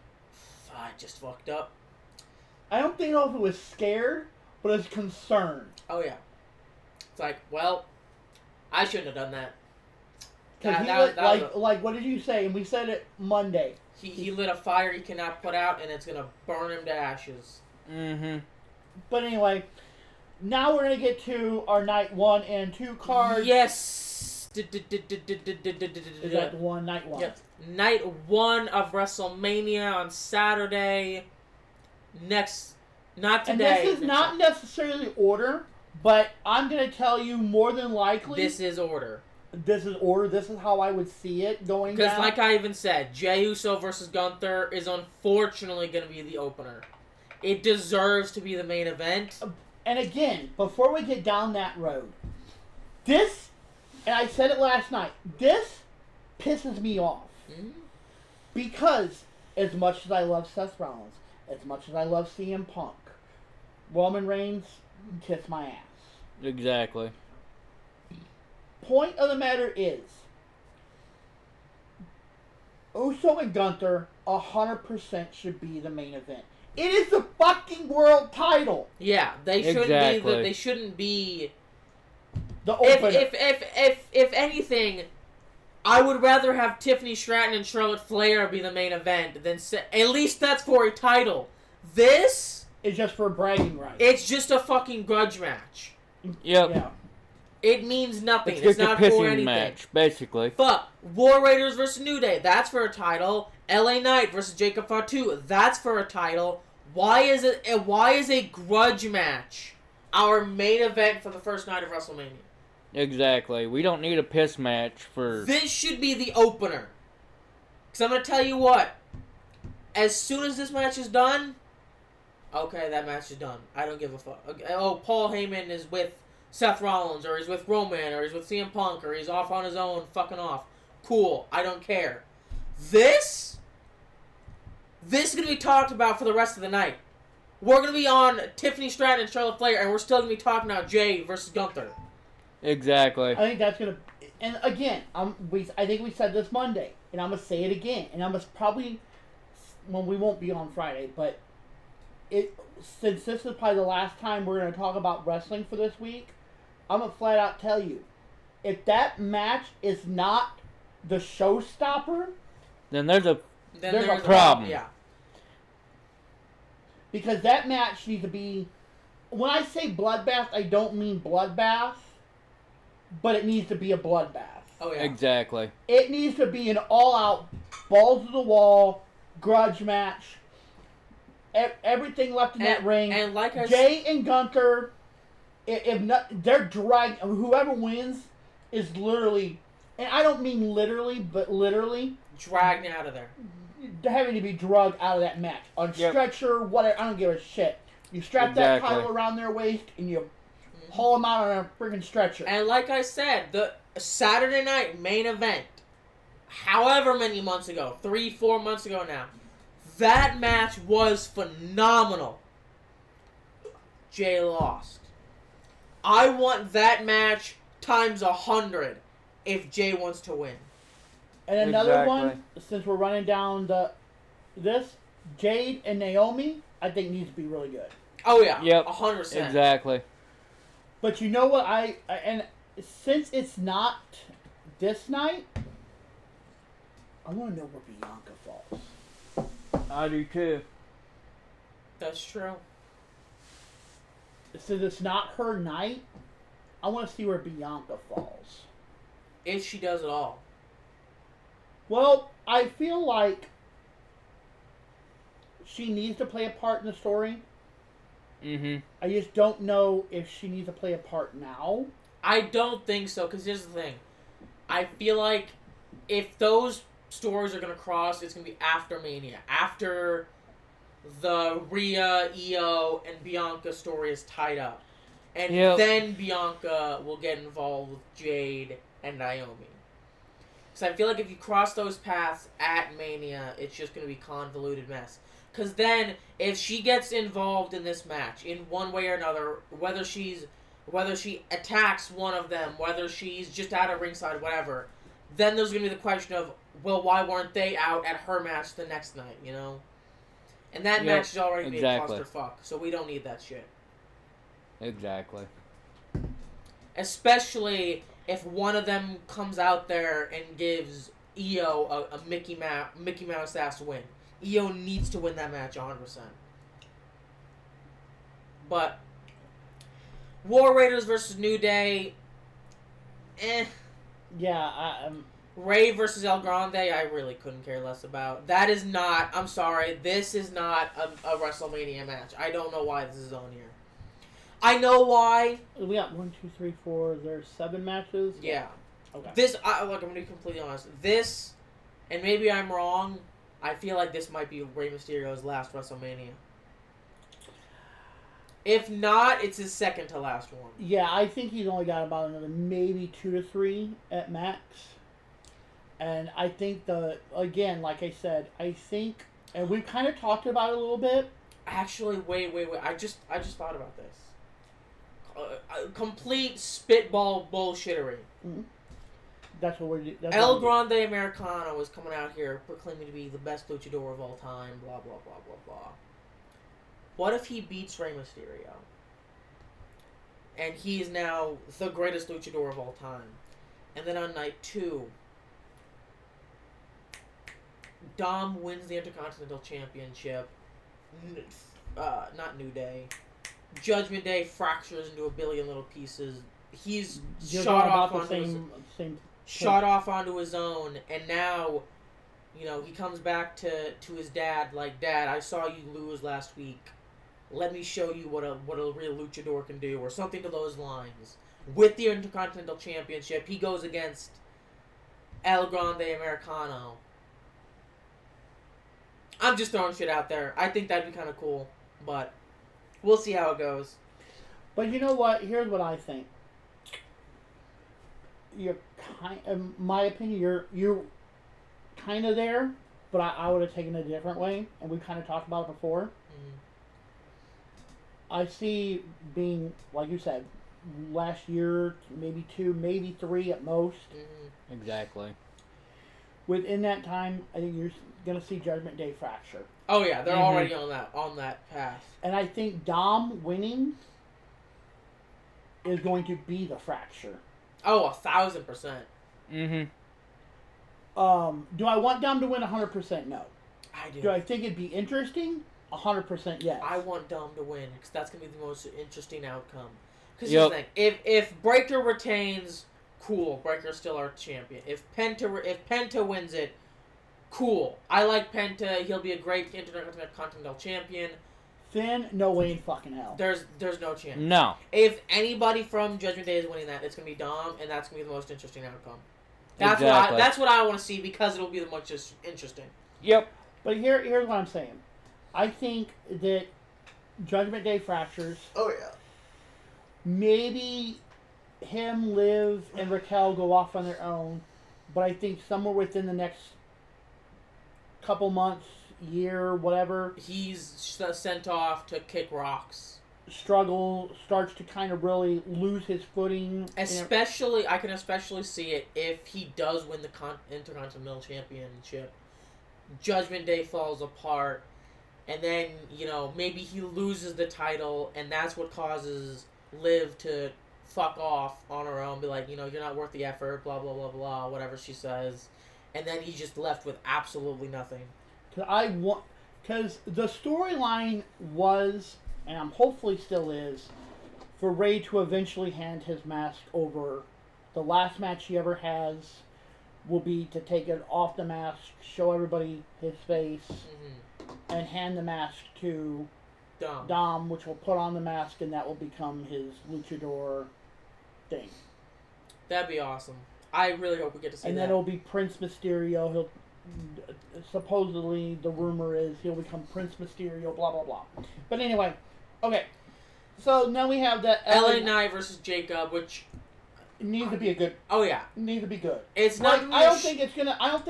Speaker 1: I just fucked up.
Speaker 2: I don't think if it was scared, but it was concerned.
Speaker 1: Oh yeah. It's like, well, I shouldn't have done that.
Speaker 2: Because like, what did you say? And we said it Monday.
Speaker 1: He lit a fire he cannot put out, and it's gonna burn him to ashes.
Speaker 3: Mm-hmm.
Speaker 2: But anyway, now we're gonna get to our night 1 and 2 cards.
Speaker 1: Yes.
Speaker 2: Is that the one, night 1?
Speaker 1: Yep. Night 1 of WrestleMania on Saturday. Not today.
Speaker 2: And this is not necessarily order, but I'm gonna tell you more than likely
Speaker 1: This is order.
Speaker 2: This is order. This is how I would see it going down.
Speaker 1: Because like I even said, Jey Uso versus Gunther is unfortunately going to be the opener. It deserves to be the main event.
Speaker 2: And again, before we get down that road, this, and I said it last night, this pisses me off.
Speaker 1: Mm-hmm.
Speaker 2: Because as much as I love Seth Rollins, as much as I love CM Punk, Roman Reigns, kiss my ass.
Speaker 3: Exactly.
Speaker 2: Point of the matter is, Uso and Gunther 100% should be the main event. It is the fucking world title.
Speaker 1: Yeah, they shouldn't
Speaker 3: Exactly.
Speaker 1: be. They shouldn't be.
Speaker 2: The opener.
Speaker 1: If anything, I would rather have Tiffany Stratton and Charlotte Flair be the main event than at least that's for a title. This
Speaker 2: is just for bragging rights.
Speaker 1: it's just a fucking grudge match.
Speaker 3: Yep.
Speaker 2: Yeah.
Speaker 1: It means nothing.
Speaker 3: It's
Speaker 1: It's
Speaker 3: just a
Speaker 1: not for
Speaker 3: pissing
Speaker 1: anything.
Speaker 3: match, basically.
Speaker 1: But War Raiders versus New Day, that's for a title. LA Knight versus Jacob Fatu, that's for a title. Why is a grudge match our main event for the first night of WrestleMania?
Speaker 3: Exactly. We don't need a piss match for...
Speaker 1: This should be the opener. Because I'm going to tell you what. As soon as this match is done, okay, that match is done. I don't give a fuck. Okay, oh, Paul Heyman is with Seth Rollins, or he's with Roman, or he's with CM Punk, or he's off on his own, fucking off. Cool. I don't care. This is going to be talked about for the rest of the night. We're going to be on Tiffany Stratton and Charlotte Flair, and we're still going to be talking about Jay versus Gunther.
Speaker 3: Exactly.
Speaker 2: I think that's gonna. And again, I think we said this Monday, and I'm gonna say it again, and I'm gonna probably, well, we won't be on Friday, but since this is probably the last time we're gonna talk about wrestling for this week, I'm gonna flat out tell you, if that match is not the showstopper,
Speaker 3: Then there's a
Speaker 1: There's
Speaker 3: problem.
Speaker 1: Yeah.
Speaker 2: because that match needs to be. When I say bloodbath, I don't mean bloodbath, but it needs to be a bloodbath.
Speaker 1: Oh, yeah.
Speaker 3: Exactly.
Speaker 2: It needs to be an all-out, balls to the wall, grudge match. Everything left in that ring.
Speaker 1: And like I
Speaker 2: Jay and Gunther, if not, they're dragging. Whoever wins is literally, and I don't mean literally, but literally
Speaker 1: dragged out of there.
Speaker 2: having to be drugged out of that match on stretcher, whatever. I don't give a shit. You strap that title around their waist and you haul them out on a freaking stretcher.
Speaker 1: And like I said, the Saturday night main event, however many months ago, 3-4 months ago now, that match was phenomenal. Jay lost. I want that match times 100 if Jay wants to win.
Speaker 2: And another one, since we're running down this, Jade and Naomi, I think needs to be really good.
Speaker 1: Oh yeah,
Speaker 3: yep,
Speaker 1: 100%.
Speaker 3: Exactly.
Speaker 2: But you know what, and since it's not this night, I want to know where Bianca falls.
Speaker 3: I do too.
Speaker 1: That's true.
Speaker 2: Since it's not her night, I want to see where Bianca falls.
Speaker 1: If she does it all.
Speaker 2: Well, I feel like she needs to play a part in the story.
Speaker 3: Mm-hmm.
Speaker 2: I just don't know if she needs to play a part now.
Speaker 1: I don't think so, because here's the thing. I feel like if those stories are going to cross, it's going to be after Mania. After the Rhea, Io, and Bianca story is tied up. And then Bianca will get involved with Jade and Naomi. Because I feel like if you cross those paths at Mania, it's just going to be a convoluted mess. Because then, if she gets involved in this match, in one way or another, whether she attacks one of them, whether she's just out of ringside, whatever, then there's going to be the question of, well, why weren't they out at her match the next night, you know? And that match is already being clusterfuck, so we don't need that shit.
Speaker 3: Exactly.
Speaker 1: Especially if one of them comes out there and gives Io a Mickey Mouse ass win. Io needs to win that match 100%. But War Raiders versus New Day,
Speaker 2: Yeah,
Speaker 1: Ray versus El Grande, I really couldn't care less about. That is not, I'm sorry, this is not a WrestleMania match. I don't know why this is on here. I know why.
Speaker 2: we got 1, 2, 3, 4. There's 7 matches.
Speaker 1: Yeah.
Speaker 2: Okay.
Speaker 1: This, I'm going to be completely honest. This, and maybe I'm wrong, I feel like this might be Rey Mysterio's last WrestleMania. If not, it's his second to last one.
Speaker 2: Yeah, I think he's only got about another maybe 2 to 3 at max. And I think again, like I said, I think, and we've kind of talked about it a little bit.
Speaker 1: Actually, wait. I just thought about this. Complete spitball bullshittery.
Speaker 2: Mm-hmm. That's what we're doing.
Speaker 1: El Grande Americano is coming out here proclaiming to be the best luchador of all time, blah, blah, blah, blah, blah. What if he beats Rey Mysterio? And he is now the greatest luchador of all time. And then on night 2, Dom wins the Intercontinental Championship. Not New Day. Judgment Day fractures into a billion little pieces. he's
Speaker 2: You're
Speaker 1: shot
Speaker 2: going
Speaker 1: off
Speaker 2: about the
Speaker 1: onto
Speaker 2: same
Speaker 1: shot off onto his own, and now, he comes back to his dad like, Dad, I saw you lose last week. Let me show you what a real luchador can do, or something to those lines. With the Intercontinental Championship, he goes against El Grande Americano. I'm just throwing shit out there. I think that'd be kind of cool, but we'll see how it goes.
Speaker 2: But you know what? Here's what I think. You're in my opinion, you're kind of there, but I would have taken it a different way, and we kind of talked about it before.
Speaker 1: Mm-hmm.
Speaker 2: I see being, like you said, last year, maybe 2, maybe 3 at most.
Speaker 1: Mm-hmm.
Speaker 3: Exactly.
Speaker 2: Within that time, I think you're going to see Judgment Day fracture.
Speaker 1: Oh yeah, they're
Speaker 3: Mm-hmm.
Speaker 1: already on that path.
Speaker 2: And I think Dom winning is going to be the fracture.
Speaker 1: Oh, 1,000%.
Speaker 3: Mm-hmm.
Speaker 2: Do I want Dom to win 100%? No.
Speaker 1: I do.
Speaker 2: Do I think it'd be interesting? 100% yes.
Speaker 1: I want Dom to win because that's gonna be the most interesting outcome. Because
Speaker 3: Yep.
Speaker 1: here's the thing: if Breaker retains, cool. Breaker's still our champion. If Penta wins it, cool. I like Penta. He'll be a great Intercontinental Champion.
Speaker 2: Finn, no way in fucking hell.
Speaker 1: There's no chance.
Speaker 3: No.
Speaker 1: If anybody from Judgment Day is winning that, it's gonna be Dom, and that's gonna be the most interesting outcome.
Speaker 3: Exactly.
Speaker 1: That's what I want to see because it'll be the most interesting.
Speaker 3: Yep.
Speaker 2: But here's what I'm saying. I think that Judgment Day fractures.
Speaker 1: Oh yeah.
Speaker 2: Maybe him, Liv, and Raquel go off on their own, but I think somewhere within the next couple months, year, whatever,
Speaker 1: He's sent off to kick rocks.
Speaker 2: struggle starts to kind of really lose his footing.
Speaker 1: Especially, I can especially see it if he does win the Intercontinental Championship. Judgment Day falls apart, and then, maybe he loses the title, and that's what causes Liv to fuck off on her own, be like, you're not worth the effort, blah, blah, blah, blah, whatever she says. And then he's just left with absolutely nothing.
Speaker 2: Because the storyline was, and hopefully still is, for Ray to eventually hand his mask over. The last match he ever has will be to take it off the mask, show everybody his face, and hand the mask to Dom, which will put on the mask, and that will become his luchador thing.
Speaker 1: That'd be awesome. I really hope we get to see that.
Speaker 2: And then it'll be Prince Mysterio. He'll supposedly, the rumor is he'll become Prince Mysterio. Blah blah blah. But anyway, okay. So now we have the
Speaker 1: LA Knight versus Jacob, which
Speaker 2: needs to be a good.
Speaker 1: Oh yeah,
Speaker 2: Needs to be good.
Speaker 1: it's not.
Speaker 2: I don't think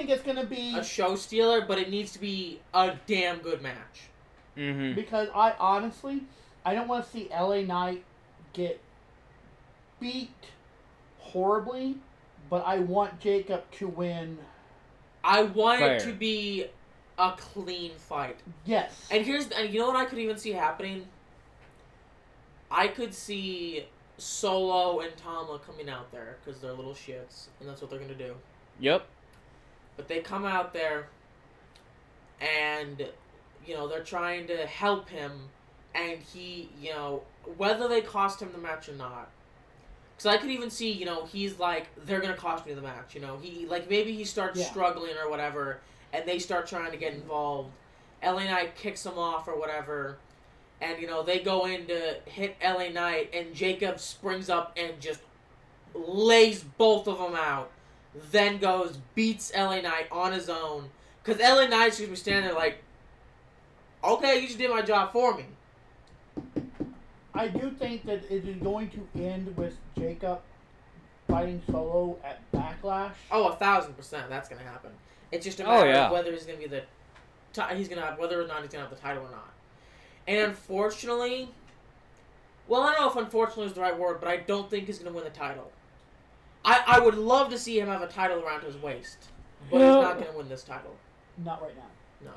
Speaker 2: it's gonna be
Speaker 1: a show stealer, but it needs to be a damn good match.
Speaker 3: Mm-hmm.
Speaker 2: because I honestly don't want to see LA Knight get beat horribly, but I want Jacob to win.
Speaker 1: I want
Speaker 3: Fair.
Speaker 1: it to be a clean fight.
Speaker 2: Yes.
Speaker 1: And you know what I could even see happening? I could see Solo and Tama coming out there because they're little shits, and that's what they're gonna do.
Speaker 3: Yep.
Speaker 1: But they come out there, and they're trying to help him, and he, whether they cost him the match or not. Because I could even see, he's like, they're gonna cost me the match. He maybe he starts struggling or whatever, and they start trying to get involved. LA Knight kicks him off or whatever, and they go in to hit LA Knight, and Jacob springs up and just lays both of them out. Then beats LA Knight on his own, because LA Knight's gonna be standing there like, okay, you just did my job for me.
Speaker 2: I do think that it is going to end with Jacob fighting Solo at Backlash.
Speaker 1: Oh, 1,000%, that's gonna happen. It's just a matter of whether he's gonna be whether or not he's gonna have the title or not. And unfortunately, well, I don't know if unfortunately is the right word, but I don't think he's gonna win the title. I would love to see him have a title around his waist, but he's not gonna win this title.
Speaker 2: Not right now.
Speaker 1: No.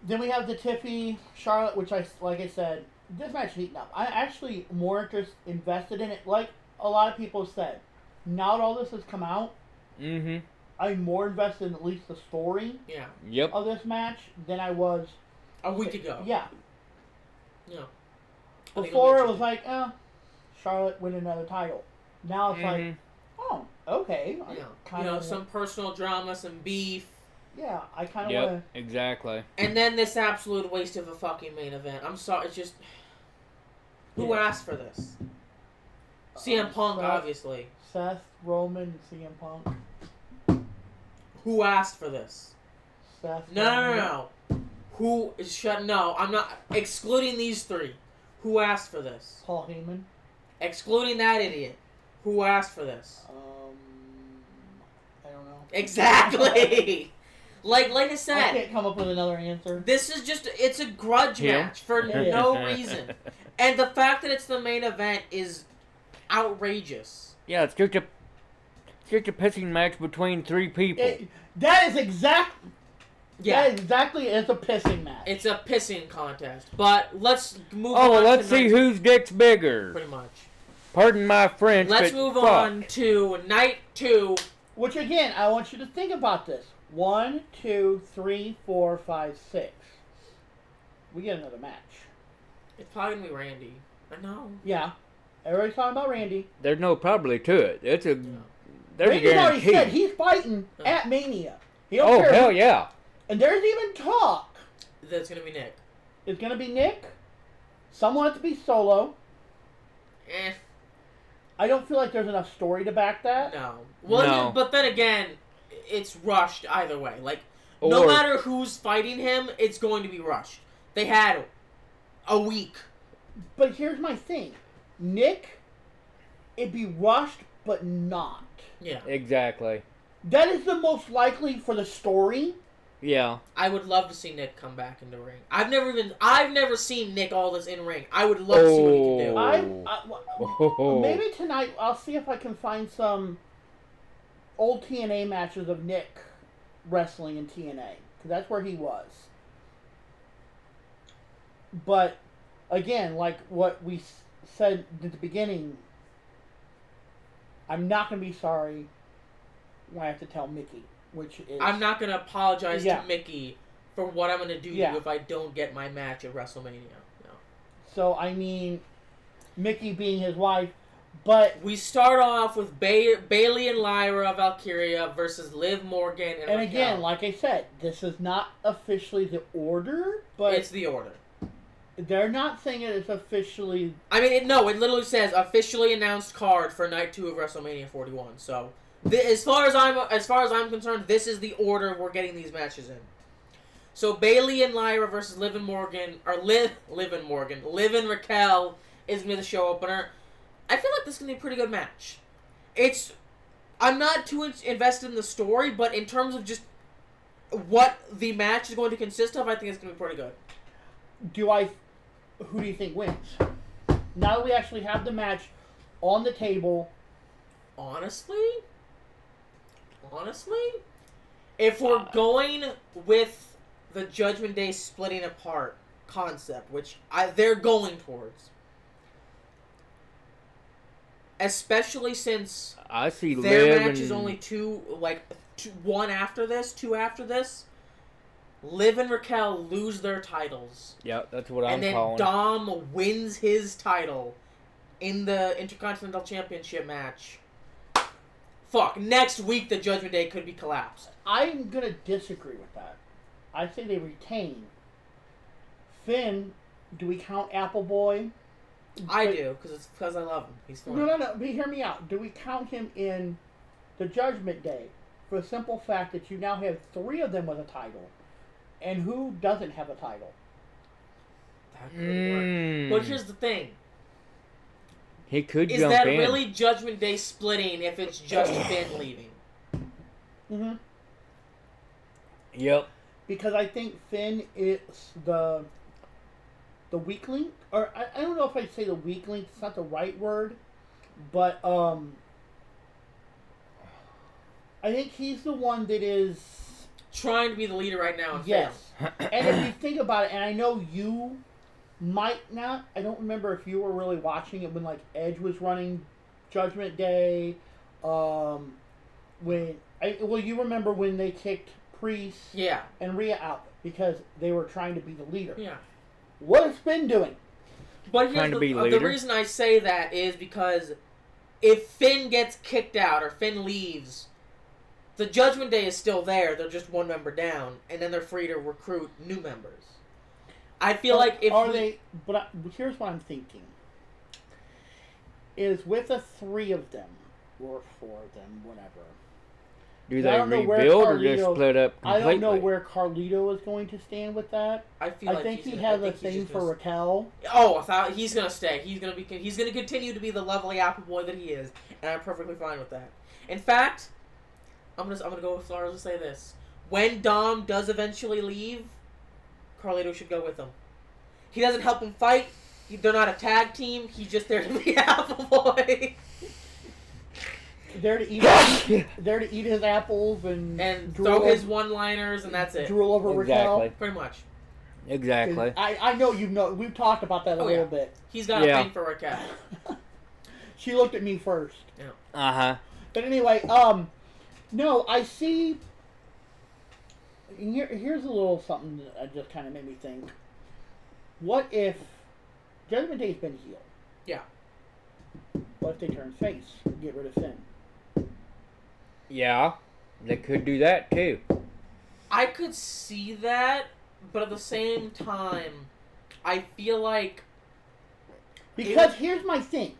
Speaker 2: Then we have the Tiffy Charlotte, which like I said, this match heating up. I'm actually more invested in it. Like a lot of people said, now that all this has come out, I'm more invested in at least the story of this match than I was
Speaker 1: a week ago.
Speaker 2: Yeah.
Speaker 1: Yeah.
Speaker 2: Before it was like, Charlotte win another title. Now it's like,
Speaker 3: Mhm.
Speaker 2: oh, okay. I
Speaker 1: Yeah.
Speaker 2: kinda,
Speaker 1: Some personal drama, some beef.
Speaker 2: Yeah, I kind of
Speaker 3: Yep,
Speaker 2: want
Speaker 3: exactly.
Speaker 1: And then this absolute waste of a fucking main event. I'm sorry, it's just... Who
Speaker 2: Yeah.
Speaker 1: asked for this? CM Punk,
Speaker 2: Seth.
Speaker 1: obviously.
Speaker 2: Seth, Roman, and CM Punk.
Speaker 1: Who asked for this?
Speaker 2: Seth.
Speaker 1: No,
Speaker 2: Roman.
Speaker 1: no. Who is shut? No, I'm not excluding these three. Who asked for this?
Speaker 2: Paul Heyman.
Speaker 1: Excluding that idiot. Who asked for this?
Speaker 2: I don't know.
Speaker 1: Exactly. like I
Speaker 2: I
Speaker 1: said,
Speaker 2: can't come up with another answer.
Speaker 1: this is it's a grudge
Speaker 3: Him?
Speaker 1: match for
Speaker 2: Yeah.
Speaker 1: no reason, and the fact that it's the main event is outrageous.
Speaker 3: Yeah, it's just a pissing match between three people.
Speaker 2: That is exactly.
Speaker 1: Yeah,
Speaker 2: That is exactly. It's a pissing match.
Speaker 1: it's a pissing contest. But let's move on.
Speaker 3: Oh, well, let's
Speaker 1: to
Speaker 3: see
Speaker 1: night-
Speaker 3: whose dick's bigger.
Speaker 1: Pretty much.
Speaker 3: Pardon my French,
Speaker 1: Let's
Speaker 3: but
Speaker 1: move
Speaker 3: fuck.
Speaker 1: on to night 2.
Speaker 2: Which again, I want you to think about this. 1, 2, 3, 4, 5, 6. We get another match.
Speaker 1: It's probably gonna be Randy. I know.
Speaker 2: Yeah. Everybody's talking about Randy.
Speaker 3: There's no probably to it. There's a
Speaker 2: Randy's already
Speaker 3: guarantee.
Speaker 2: said he's fighting at Mania. He don't
Speaker 3: Oh,
Speaker 2: care.
Speaker 3: hell yeah.
Speaker 2: And there's even talk.
Speaker 1: That's gonna be Nick.
Speaker 2: It's going to be Nick. Some want it to be Solo.
Speaker 1: Eh.
Speaker 2: I don't feel like there's enough story to back that.
Speaker 1: No. Well,
Speaker 3: No.
Speaker 1: yeah, but then again, it's rushed either way. Like, no
Speaker 3: Or-
Speaker 1: matter who's fighting him, it's going to be rushed. They had a week.
Speaker 2: But here's my thing. Nick, it'd be rushed, but not.
Speaker 1: Yeah.
Speaker 3: Exactly.
Speaker 2: That is the most likely for the story.
Speaker 3: Yeah.
Speaker 1: I would love to see Nick come back in the ring. I've never seen Nick Aldis in ring. I would love to see what he can do.
Speaker 3: Oh.
Speaker 2: Maybe tonight I'll see if I can find some old TNA matches of Nick wrestling in TNA. Because that's where he was. But, again, like what we said at the beginning, I'm not going to be sorry when I have to tell Mickey, which is...
Speaker 1: I'm not going to apologize
Speaker 2: Yeah.
Speaker 1: to Mickey for what I'm going to do
Speaker 2: Yeah.
Speaker 1: to you if I don't get my match at WrestleMania. No.
Speaker 2: So, I mean, Mickey being his wife, but...
Speaker 1: We start off with Bailey and Lyra Valkyria versus Liv Morgan and
Speaker 2: And
Speaker 1: Raquel.
Speaker 2: again, like I said, this is not officially the order, but
Speaker 1: It's the order.
Speaker 2: they're not saying it is officially...
Speaker 1: I mean, it literally says officially announced card for night 2 of WrestleMania 41. So, as far as I'm concerned, this is the order we're getting these matches in. So Bailey and Lyra versus Liv and Raquel is gonna be the show opener. I feel like this is gonna be a pretty good match. I'm not too invested in the story, but in terms of just what the match is going to consist of, I think it's gonna be pretty good.
Speaker 2: Who do you think wins? Now that we actually have the match on the table...
Speaker 1: Honestly, if we're going with the Judgment Day splitting apart concept, which they're going towards, especially since
Speaker 3: I see
Speaker 1: their
Speaker 3: Liv
Speaker 1: match is
Speaker 3: and-
Speaker 1: only two after this. Liv and Raquel lose their titles,
Speaker 3: Yep, that's what I'm
Speaker 1: and then
Speaker 3: calling.
Speaker 1: Dom wins his title in the Intercontinental Championship match. Fuck, next week the Judgment Day could be collapsed.
Speaker 2: I'm going to disagree with that. I say they retain. Finn, do we count Appleboy?
Speaker 1: I do, because I love him. He's fun.
Speaker 2: No. But hear me out. Do we count him in the Judgment Day for the simple fact that you now have 3 of them with a title? And who doesn't have a title?
Speaker 1: That could work. But here's the thing.
Speaker 3: He could
Speaker 1: Is
Speaker 3: jump
Speaker 1: that
Speaker 3: in.
Speaker 1: really Judgment Day splitting if it's just Finn leaving?
Speaker 2: Mm-hmm.
Speaker 3: Yep.
Speaker 2: Because I think Finn is the weak link, or I don't know if I'd say the weak link. It's not the right word, but I think he's the one that is
Speaker 1: Trying to be the leader right now and
Speaker 2: yes.
Speaker 1: failing.
Speaker 2: And if you think about it, and I know you might not. I don't remember if you were really watching it when like Edge was running Judgment Day. You remember when they kicked Priest
Speaker 1: Yeah.
Speaker 2: and Rhea out because they were trying to be the leader.
Speaker 1: Yeah.
Speaker 2: What is Finn doing?
Speaker 1: But
Speaker 3: trying
Speaker 1: here's
Speaker 3: to be
Speaker 1: the
Speaker 3: leader.
Speaker 1: reason I say that is because if Finn gets kicked out or Finn leaves, the Judgment Day is still there. They're just one member down, and then they're free to recruit new members. I feel like if
Speaker 2: But here's what I'm thinking: is with the 3 of them or 4 of them, whatever.
Speaker 3: Do
Speaker 2: I
Speaker 3: they
Speaker 2: don't know where
Speaker 3: rebuild or just
Speaker 2: Carlito-
Speaker 3: split up completely?
Speaker 2: I don't know where Carlito is going to stand with that.
Speaker 1: I feel
Speaker 2: I
Speaker 1: like
Speaker 2: think
Speaker 1: he's
Speaker 2: he
Speaker 1: gonna-
Speaker 2: has
Speaker 1: I
Speaker 2: a
Speaker 1: think he's
Speaker 2: thing
Speaker 1: just
Speaker 2: for
Speaker 1: gonna-
Speaker 2: Raquel.
Speaker 1: Oh, I thought he's gonna stay. He's gonna continue to be the lovely apple boy that he is, and I'm perfectly fine with that. In fact, I'm gonna go as far as to say this: when Dom does eventually leave, Carlito should go with him. He doesn't help him fight. They're not a tag team. He's just there to be apple boy
Speaker 2: There to eat his apples and
Speaker 1: throw his one-liners, and that's it.
Speaker 2: drool over
Speaker 3: Exactly.
Speaker 2: Raquel.
Speaker 1: Pretty much.
Speaker 3: Exactly.
Speaker 2: I know we've talked about that a little bit.
Speaker 1: He's got a
Speaker 3: Yeah.
Speaker 1: thing for Raquel.
Speaker 2: She looked at me first.
Speaker 3: Uh-huh.
Speaker 2: But anyway, no, I see. Here's a little something that just kind of made me think. What if Judgment Day's been healed?
Speaker 1: Yeah.
Speaker 2: What if they turn face? Get rid of Finn.
Speaker 3: Yeah. They could do that, too.
Speaker 1: I could see that, but at the same time, I feel like...
Speaker 2: Because here's my thing.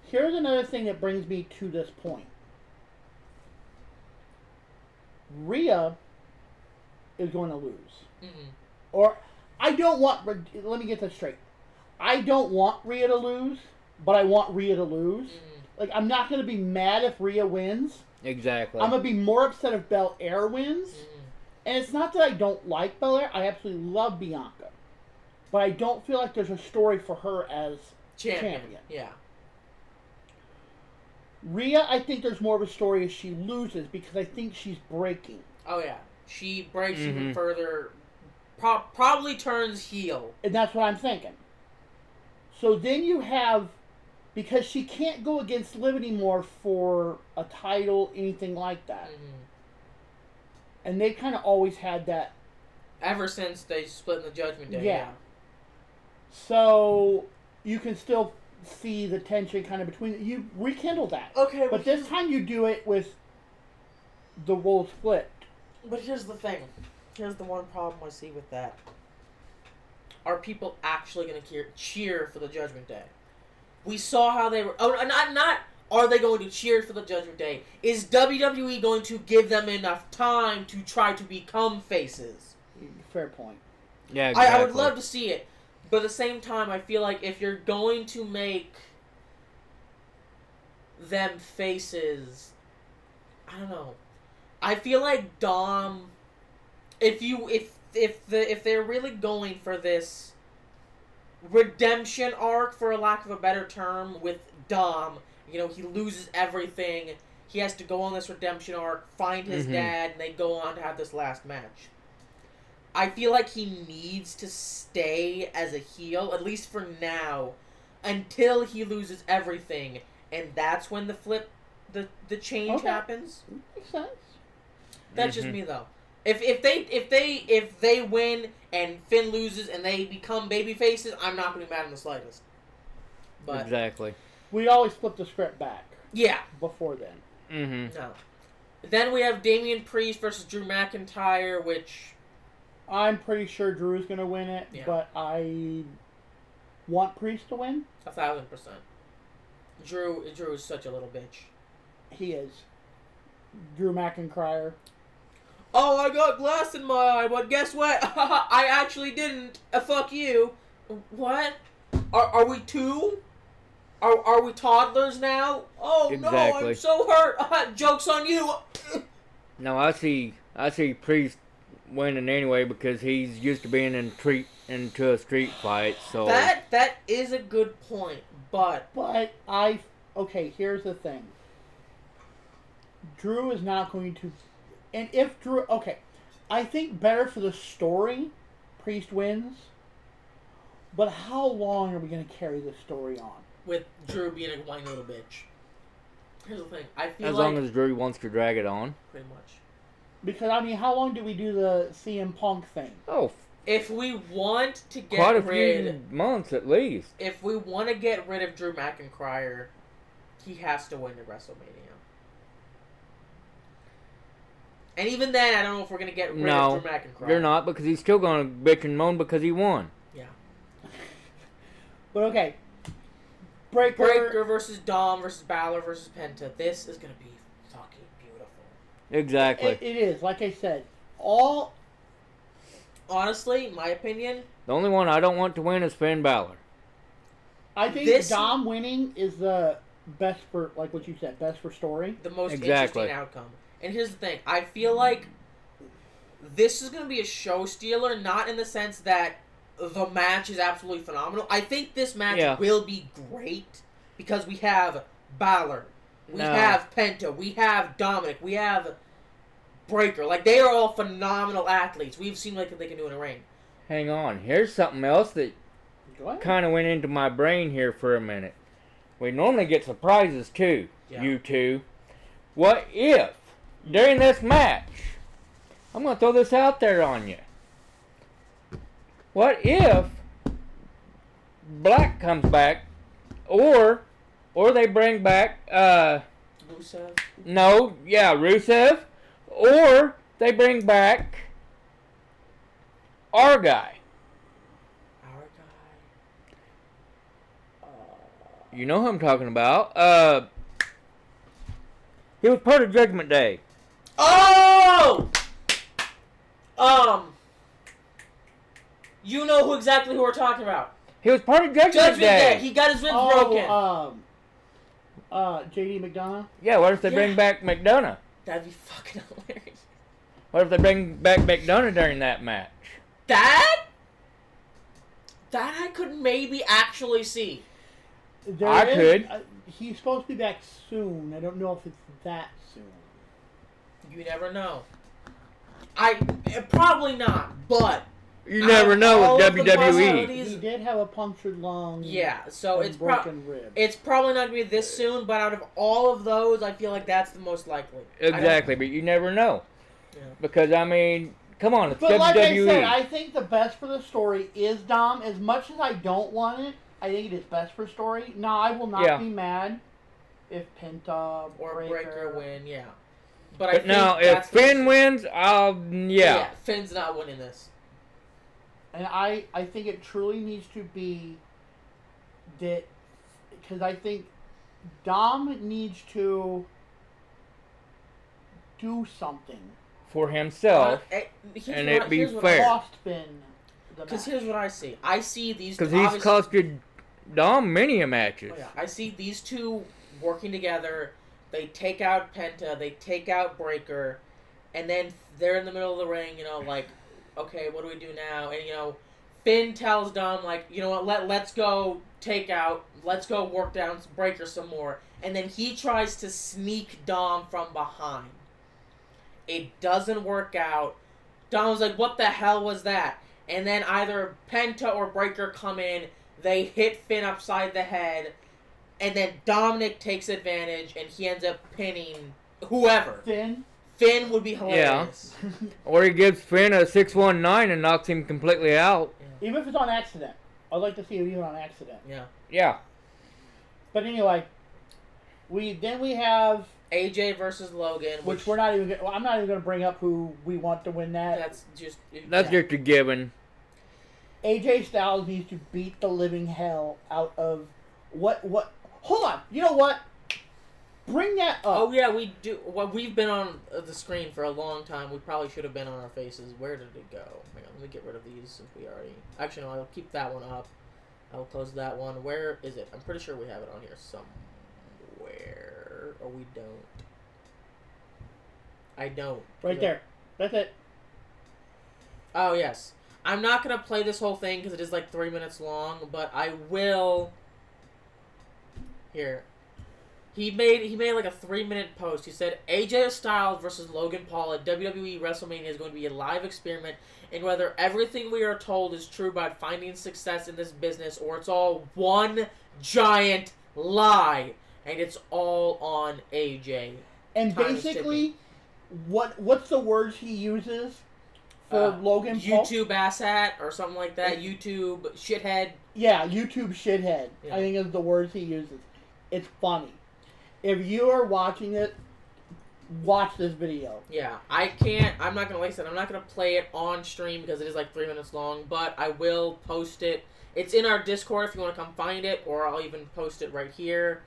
Speaker 2: Here's another thing that brings me to this point. Rhea is going to lose.
Speaker 1: Mm-hmm.
Speaker 2: Or, I don't want... Let me get this straight. I don't want Rhea to lose, but I want Rhea to lose.
Speaker 1: Mm-hmm.
Speaker 2: Like, I'm not going to be mad if Rhea wins.
Speaker 3: Exactly.
Speaker 2: I'm going to be more upset if Belair wins.
Speaker 1: Mm-hmm.
Speaker 2: And it's not that I don't like Belair. I absolutely love Bianca. But I don't feel like there's a story for her as champion.
Speaker 1: Yeah.
Speaker 2: Rhea, I think there's more of a story as she loses because I think she's breaking.
Speaker 1: Oh, yeah. She breaks
Speaker 3: Mm-hmm.
Speaker 1: even further. Probably turns heel.
Speaker 2: And that's what I'm thinking. So then you have... Because she can't go against Liv anymore for a title, anything like that.
Speaker 1: Mm-hmm.
Speaker 2: And they kind of always had that.
Speaker 1: Ever since they split in the Judgment Day.
Speaker 2: Yeah. So you can still see the tension kind of between... You rekindle that.
Speaker 1: Okay,
Speaker 2: But this time you do it with the role split.
Speaker 1: But here's the thing. Here's the one problem I see with that. Are people actually going to cheer for the Judgment Day? We saw how they were... Oh, not are they going to cheer for the Judgment Day? Is WWE going to give them enough time to try to become faces?
Speaker 2: Fair point.
Speaker 3: Yeah, exactly.
Speaker 1: I would love to see it. But at the same time, I feel like if you're going to make them faces... I don't know. I feel like Dom... If they're really going for this redemption arc, for a lack of a better term, with Dom, he loses everything. He has to go on this redemption arc, find his dad, and they go on to have this last match. I feel like he needs to stay as a heel, at least for now, until he loses everything, and that's when the change happens.
Speaker 2: Makes sense.
Speaker 1: That's just me though. If they win and Finn loses and they become baby faces, I'm not going to be mad in the slightest. But
Speaker 3: exactly.
Speaker 2: We always flip the script back.
Speaker 1: Yeah.
Speaker 2: Before then.
Speaker 3: Mm-hmm.
Speaker 1: No. Then we have Damian Priest versus Drew McIntyre, which
Speaker 2: I'm pretty sure Drew's going to win it, but I want Priest to win.
Speaker 1: 1,000%. Drew is such a little bitch.
Speaker 2: He is. Drew McIntyre.
Speaker 1: Oh, I got glass in my eye, but guess what? I actually didn't. Fuck you. What? Are we two? Are we toddlers now? Oh
Speaker 3: Exactly.
Speaker 1: no, I'm so hurt. Joke's on you.
Speaker 3: No, I see Priest winning anyway because he's used to being into a street fight. So
Speaker 1: that is a good point, but
Speaker 2: okay, here's the thing. Drew is not going to, and if Drew, okay, I think better for the story, Priest wins. But how long are we going to carry this story on?
Speaker 1: With Drew being a whiny little bitch. Here's the thing. I feel
Speaker 3: as
Speaker 1: like...
Speaker 3: long as Drew wants to drag it on.
Speaker 1: Pretty much.
Speaker 2: Because, how long do we do the CM Punk thing?
Speaker 3: Oh,
Speaker 1: If we want to get
Speaker 3: quite a
Speaker 1: rid,
Speaker 3: few months at least.
Speaker 1: if we want to get rid of Drew McIntyre, he has to win at WrestleMania. And even then, I don't know if we're gonna get rid of Drew McIntyre.
Speaker 3: You're not, because he's still gonna bitch and moan because he won.
Speaker 1: Yeah.
Speaker 2: But okay.
Speaker 1: Breaker versus Dom versus Balor versus Penta. This is gonna be fucking beautiful.
Speaker 3: Exactly.
Speaker 2: It is. Like I said,
Speaker 1: honestly, my opinion.
Speaker 3: The only one I don't want to win is Finn Balor.
Speaker 2: I think Dom winning is the best for, like what you said, best for story.
Speaker 1: The most interesting outcome. And here's the thing. I feel like this is going to be a show stealer, not in the sense that the match is absolutely phenomenal. I think this match will be great because we have Balor, we have Penta, we have Dominic, we have Breaker. Like, they are all phenomenal athletes. We've seen what they can do in a ring.
Speaker 3: Hang on. Here's something else that kind of went into my brain here for a minute. We normally get surprises too, you two. What if, during this match, I'm going to throw this out there on you. What if Black comes back, or they bring back,
Speaker 1: Rusev?
Speaker 3: No, Rusev, or they bring back our guy.
Speaker 1: Our guy?
Speaker 3: You know who I'm talking about. He was part of Judgment Day.
Speaker 1: Oh! You know exactly who we're talking about.
Speaker 3: He was part of Judgment Day.
Speaker 1: He got his ribs broken.
Speaker 2: JD McDonough?
Speaker 3: Yeah, what if they bring back McDonough?
Speaker 1: That'd be fucking hilarious.
Speaker 3: What if they bring back McDonough during that match?
Speaker 1: That I could maybe actually see.
Speaker 3: I could.
Speaker 2: He's supposed to be back soon. I don't know if it's that soon.
Speaker 1: You never know. Probably not, but
Speaker 3: you never know with WWE.
Speaker 2: He did have a punctured lung.
Speaker 1: Yeah, so it's
Speaker 2: broken rib.
Speaker 1: It's probably not going to be this soon, but out of all of those, I feel like that's the most likely.
Speaker 3: Exactly, but you never know. Yeah. Because, I mean, come on, it's
Speaker 2: but
Speaker 3: WWE.
Speaker 2: Like I said, I think the best for the story is Dom. As much as I don't want it, I think it is best for story. Now, I will not be mad if Penta
Speaker 1: or Breaker win,
Speaker 3: But now, if Finn wins, yeah,
Speaker 1: Finn's not winning this.
Speaker 2: And I think it truly needs to be that, because I think Dom needs to do something
Speaker 3: for himself, and it be fair.
Speaker 2: Cost Finn.
Speaker 1: Because here's what I see. I see these.
Speaker 3: Because he's costed Dom many matches.
Speaker 1: Oh, yeah. I see these two working together. They take out Penta, they take out Breaker, and then they're in the middle of the ring, like, okay, what do we do now? And, Finn tells Dom, like, you know what, let's go let's go work down Breaker some more. And then he tries to sneak Dom from behind. It doesn't work out. Dom's like, what the hell was that? And then either Penta or Breaker come in, they hit Finn upside the head, and then Dominic takes advantage, and he ends up pinning whoever. Finn would be hilarious.
Speaker 3: Yeah. Or he gives Finn a 619 and knocks him completely out.
Speaker 2: Yeah. Even if it's on accident. I'd like to see it even on accident.
Speaker 1: Yeah.
Speaker 3: Yeah.
Speaker 2: But anyway, we have
Speaker 1: AJ versus Logan,
Speaker 2: which we're not even. I'm not even going to bring up who we want to win that.
Speaker 1: That's just
Speaker 3: a given.
Speaker 2: AJ Styles needs to beat the living hell out of what. Hold on. You know what? Bring that up.
Speaker 1: Oh yeah, we do. Well, we've been on the screen for a long time. We probably should have been on our faces. Where did it go? Hang on, let me get rid of these since we already. Actually, no, I'll keep that one up. I'll close that one. Where is it? I'm pretty sure we have it on here somewhere. Or we don't. I don't.
Speaker 2: Right there. That's it.
Speaker 1: Oh yes. I'm not gonna play this whole thing because it is like 3 minutes long, but I will. Here. He made like a 3-minute post. He said, AJ Styles versus Logan Paul at WWE WrestleMania is going to be a live experiment in whether everything we are told is true about finding success in this business or it's all one giant lie. And it's all on AJ.
Speaker 2: And basically, what's the words he uses? for Logan Paul.
Speaker 1: YouTube asshat or something like that. YouTube shithead.
Speaker 2: Yeah, YouTube shithead.
Speaker 1: Yeah.
Speaker 2: I think is the words he uses. It's funny. If you are watching it, watch this video.
Speaker 1: Yeah, I'm not gonna, like I said, I'm not gonna play it on stream because it is like 3 minutes long, but I will post it. It's in our Discord if you want to come find it, or I'll even post it right here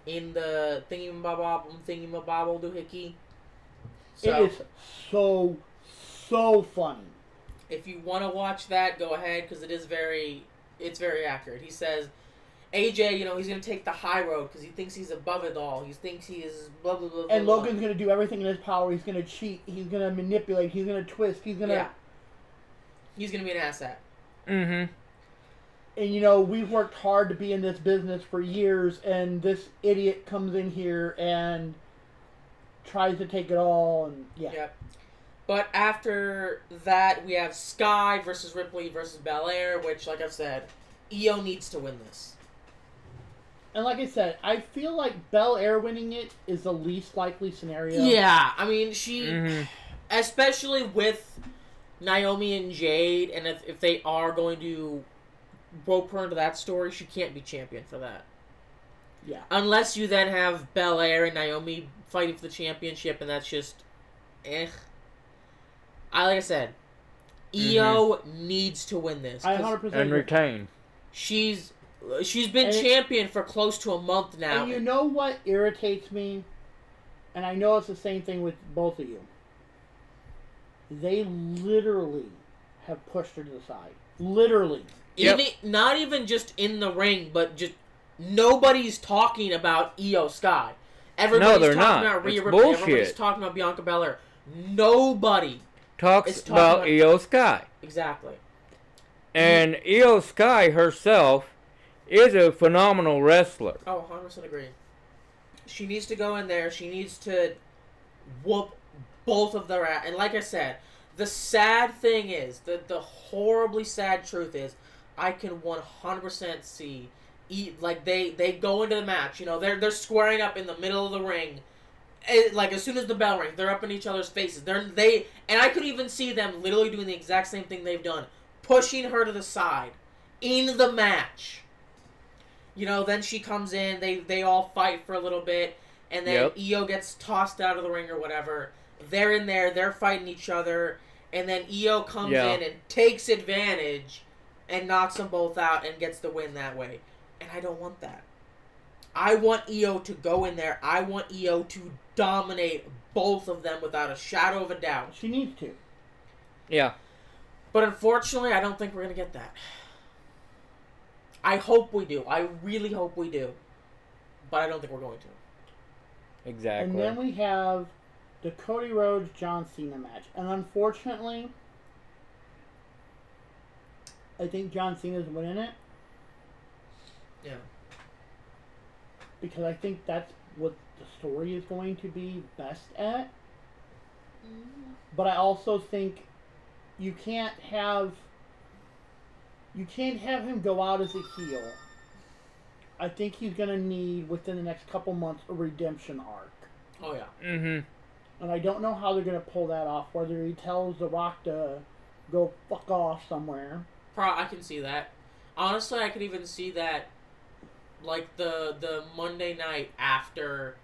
Speaker 1: in the thingy-mabobble doohickey. So,
Speaker 2: it is so funny.
Speaker 1: if you want to watch that, go ahead, because it's very accurate. He says, AJ, he's going to take the high road because he thinks he's above it all. He thinks he is blah, blah, blah, blah.
Speaker 2: And Logan's going to do everything in his power. He's going to cheat. He's going to manipulate. He's going to twist. He's going to...
Speaker 1: Yeah. He's going to be an asset.
Speaker 3: Mm-hmm.
Speaker 2: And, we've worked hard to be in this business for years, and this idiot comes in here and tries to take it all, and yeah.
Speaker 1: Yep. But after that, we have Sky versus Ripley versus Belair, which, like I've said, Io needs to win this.
Speaker 2: And like I said, I feel like Belair winning it is the least likely scenario.
Speaker 1: Yeah, I mean, especially with Naomi and Jade, and if they are going to rope her into that story, she can't be champion for that.
Speaker 2: Yeah.
Speaker 1: Unless you then have Belair and Naomi fighting for the championship, and that's just, like I said, Io needs to win this.
Speaker 2: I 100%
Speaker 3: And retain.
Speaker 1: She's been champion for close to a month now.
Speaker 2: And you know what irritates me? And I know it's the same thing with both of you. They literally have pushed her to the side. Literally.
Speaker 1: Not even just in the ring, but just nobody's talking about Io Sky. Everybody's talking about Rhea Ripley.
Speaker 3: Bullshit.
Speaker 1: Everybody's talking about Bianca Belair. Nobody
Speaker 3: talks about Io Sky.
Speaker 1: Exactly.
Speaker 3: And Io Sky herself is a phenomenal wrestler.
Speaker 1: Oh, 100% agree. She needs to go in there. She needs to whoop both of their ass. And like I said, the sad thing is, the horribly sad truth is, I can 100% see, they go into the match. They're squaring up in the middle of the ring. As soon as the bell rings, they're up in each other's faces. And I could even see them literally doing the exact same thing they've done, pushing her to the side in the match. Then she comes in, they all fight for a little bit, and then Io gets tossed out of the ring or whatever. They're in there, they're fighting each other, and then Io comes in and takes advantage and knocks them both out and gets the win that way. And I don't want that. I want Io to go in there. I want Io to dominate both of them without a shadow of a doubt.
Speaker 2: She needs to.
Speaker 3: Yeah.
Speaker 1: But unfortunately, I don't think we're going to get that. I hope we do. I really hope we do. But I don't think we're going to.
Speaker 3: Exactly.
Speaker 2: And then we have the Cody Rhodes John Cena match. And unfortunately, I think John Cena's winning it.
Speaker 1: Yeah.
Speaker 2: Because I think that's what the story is going to be best at. But I also think you can't have him go out as a heel. I think he's going to need, within the next couple months, a redemption arc.
Speaker 1: Oh, yeah.
Speaker 3: Mm-hmm.
Speaker 2: And I don't know how they're going to pull that off. Whether he tells The Rock to go fuck off somewhere.
Speaker 1: I can see that. Honestly, I could even see that, like, the Monday night after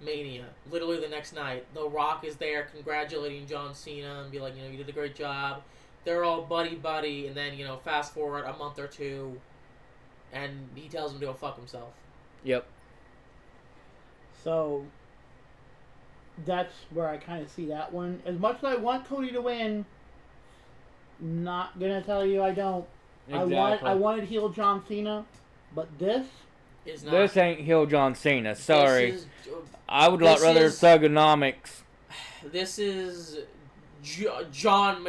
Speaker 1: Mania. Literally the next night. The Rock is there congratulating John Cena and be like, you did a great job. They're all buddy-buddy, and then, fast forward a month or two, and he tells him to go fuck himself.
Speaker 3: Yep.
Speaker 2: So, that's where I kind of see that one. As much as I want Cody to win, not gonna tell you I don't.
Speaker 3: Exactly.
Speaker 2: I wanted heel John Cena, but this
Speaker 1: is not.
Speaker 3: This ain't heel John Cena. Sorry. I would
Speaker 1: this
Speaker 3: rather
Speaker 1: is-
Speaker 3: Thugonomics.
Speaker 1: This is John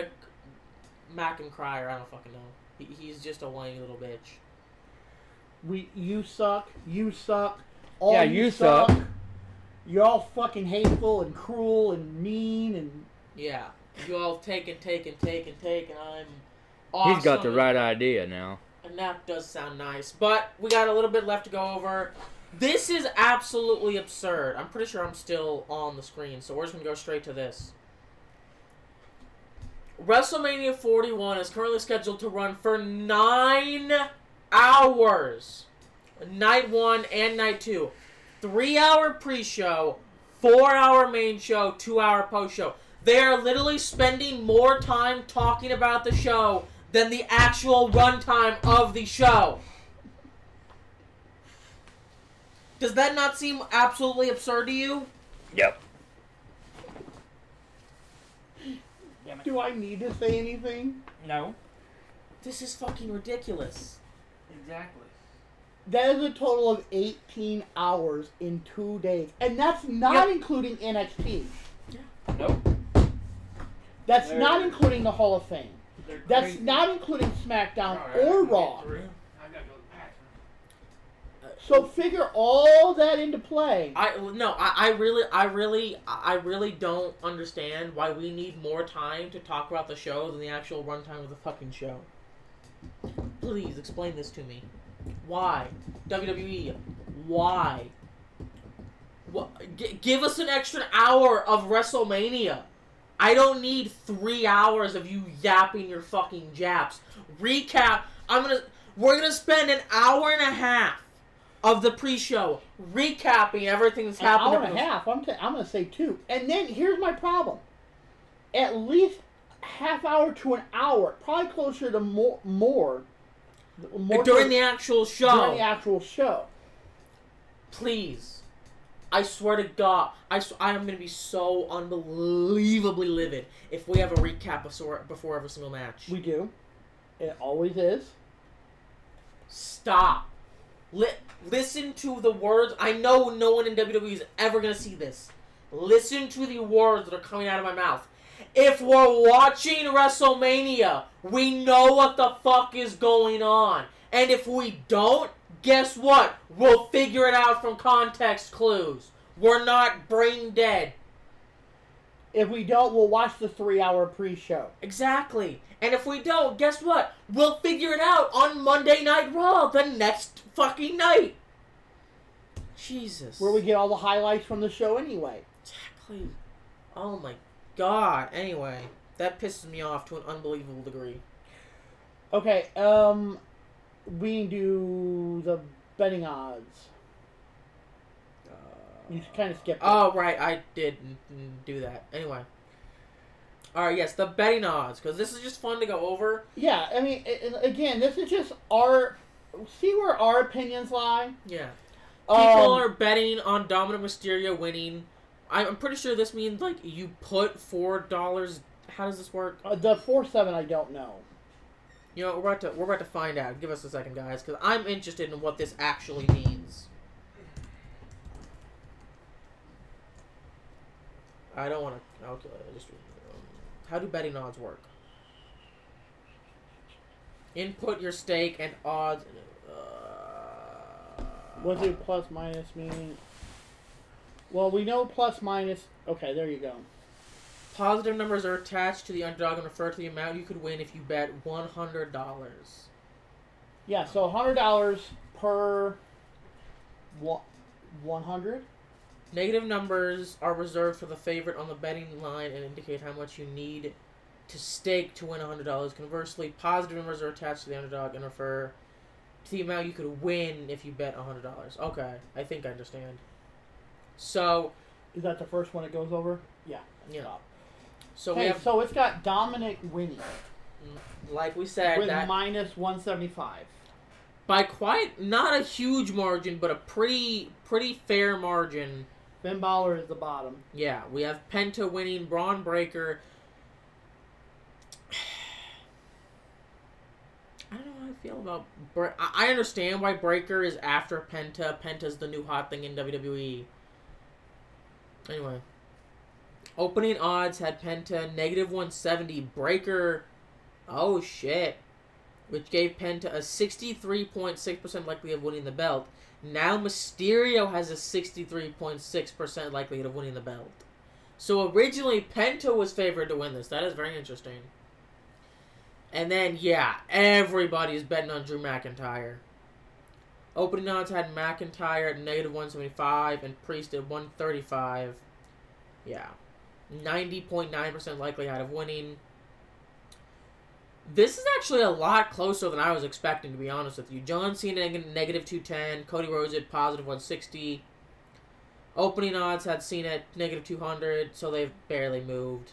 Speaker 1: McIntyre. I don't fucking know. He's just a whiny little bitch.
Speaker 2: you suck. You suck.
Speaker 3: You suck.
Speaker 2: You're all fucking hateful and cruel and mean and...
Speaker 1: Yeah. You all take, and I'm awesome.
Speaker 3: He's got the right idea now.
Speaker 1: And that does sound nice. But we got a little bit left to go over. This is absolutely absurd. I'm pretty sure I'm still on the screen, so we're just going to go straight to this. WrestleMania 41 is currently scheduled to run for 9 hours. Night 1 and Night 2. 3-hour pre-show, 4-hour main show, 2-hour post-show. They are literally spending more time talking about the show than the actual runtime of the show. Does that not seem absolutely absurd to you?
Speaker 3: Yep.
Speaker 2: Do I need to say anything?
Speaker 3: No.
Speaker 1: This is fucking ridiculous.
Speaker 3: Exactly.
Speaker 2: That is a total of 18 hours in 2 days. And that's not including NXT.
Speaker 3: Nope.
Speaker 2: That's not including the Hall of Fame. That's not including SmackDown or Raw. So figure all that into play.
Speaker 1: I really don't understand why we need more time to talk about the show than the actual runtime of the fucking show. Please explain this to me. Why? WWE, why? Give us an extra hour of WrestleMania. I don't need 3 hours of you yapping your fucking japs. Recap. We're gonna spend an hour and a half of the pre-show recapping everything that's happened.
Speaker 2: An hour and a half. I'm gonna say 2. And then here's my problem. At least half hour to an hour, probably closer to more
Speaker 1: during the actual show.
Speaker 2: During the actual show.
Speaker 1: Please. I swear to God, I am going to be so unbelievably livid if we have a recap before every single match.
Speaker 2: We do. It always is.
Speaker 1: Stop. Listen to the words. I know no one in WWE is ever going to see this. Listen to the words that are coming out of my mouth. If we're watching WrestleMania, we know what the fuck is going on. And if we don't, guess what? We'll figure it out from context clues. We're not brain dead.
Speaker 2: If we don't, we'll watch the 3-hour pre-show.
Speaker 1: Exactly. And if we don't, guess what? We'll figure it out on Monday Night Raw the next fucking night. Jesus.
Speaker 2: Where we get all the highlights from the show anyway.
Speaker 1: Exactly. Oh my God. Anyway, that pisses me off to an unbelievable degree.
Speaker 2: Okay, we do the betting odds. You kind of skipped it.
Speaker 1: Oh, right. I did do that. Anyway. Alright, yes, the betting odds. Because this is just fun to go over.
Speaker 2: Yeah, I mean, again, this is just our... See where our opinions lie?
Speaker 1: Yeah. People are betting on Dominic Mysterio winning. I'm pretty sure this means, like, you put $4... How does this work?
Speaker 2: The 4-7, I don't know.
Speaker 1: You know, we're about to find out. Give us a second, guys, because I'm interested in what this actually means. I don't want to calculate. How do betting odds work? Input your stake and odds.
Speaker 2: What do plus minus mean? Well, we know plus minus. Okay, there you go.
Speaker 1: Positive numbers are attached to the underdog and refer to the amount you could win if you bet $100.
Speaker 2: Yeah, so $100 per 100.
Speaker 1: Negative numbers are reserved for the favorite on the betting line and indicate how much you need to stake to win $100. Conversely, positive numbers are attached to the underdog and refer to the amount you could win if you bet $100. Okay, I think I understand. So,
Speaker 2: is that the first one it goes over? Yeah.
Speaker 1: Yeah. So
Speaker 2: okay, so it's got Dominic winning.
Speaker 1: Like we said,
Speaker 2: with minus 175.
Speaker 1: By quite not a huge margin, but a pretty fair margin.
Speaker 2: Finn Balor is the bottom.
Speaker 1: Yeah, we have Penta winning, Braun Breaker. I don't know how I feel about... I understand why Breaker is after Penta. Penta's the new hot thing in WWE. Anyway. Opening odds had Penta negative 170. Breaker... Oh, shit. Which gave Penta a 63.6% likelihood of winning the belt. Now Mysterio has a 63.6% likelihood of winning the belt. So originally Penta was favored to win this. That is very interesting. And then, yeah, everybody's betting on Drew McIntyre. Opening odds had McIntyre at negative 175 and Priest at 135. Yeah. 90.9% likelihood of winning. This is actually a lot closer than I was expecting, to be honest with you. John Cena negative 210, Cody Rhodes at positive 160. Opening odds had Cena at negative 200, so they've barely moved.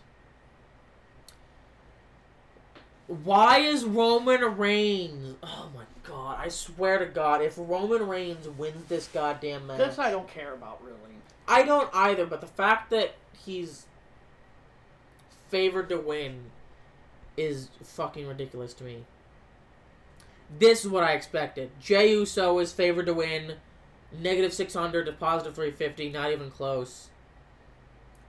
Speaker 1: Why is Roman Reigns... Oh my god, I swear to God, if Roman Reigns wins this goddamn match...
Speaker 2: This I don't care about, really.
Speaker 1: I don't either, but the fact that he's favored to win is fucking ridiculous to me. This is what I expected. Jey Uso is favored to win, negative 600 to positive 350, not even close.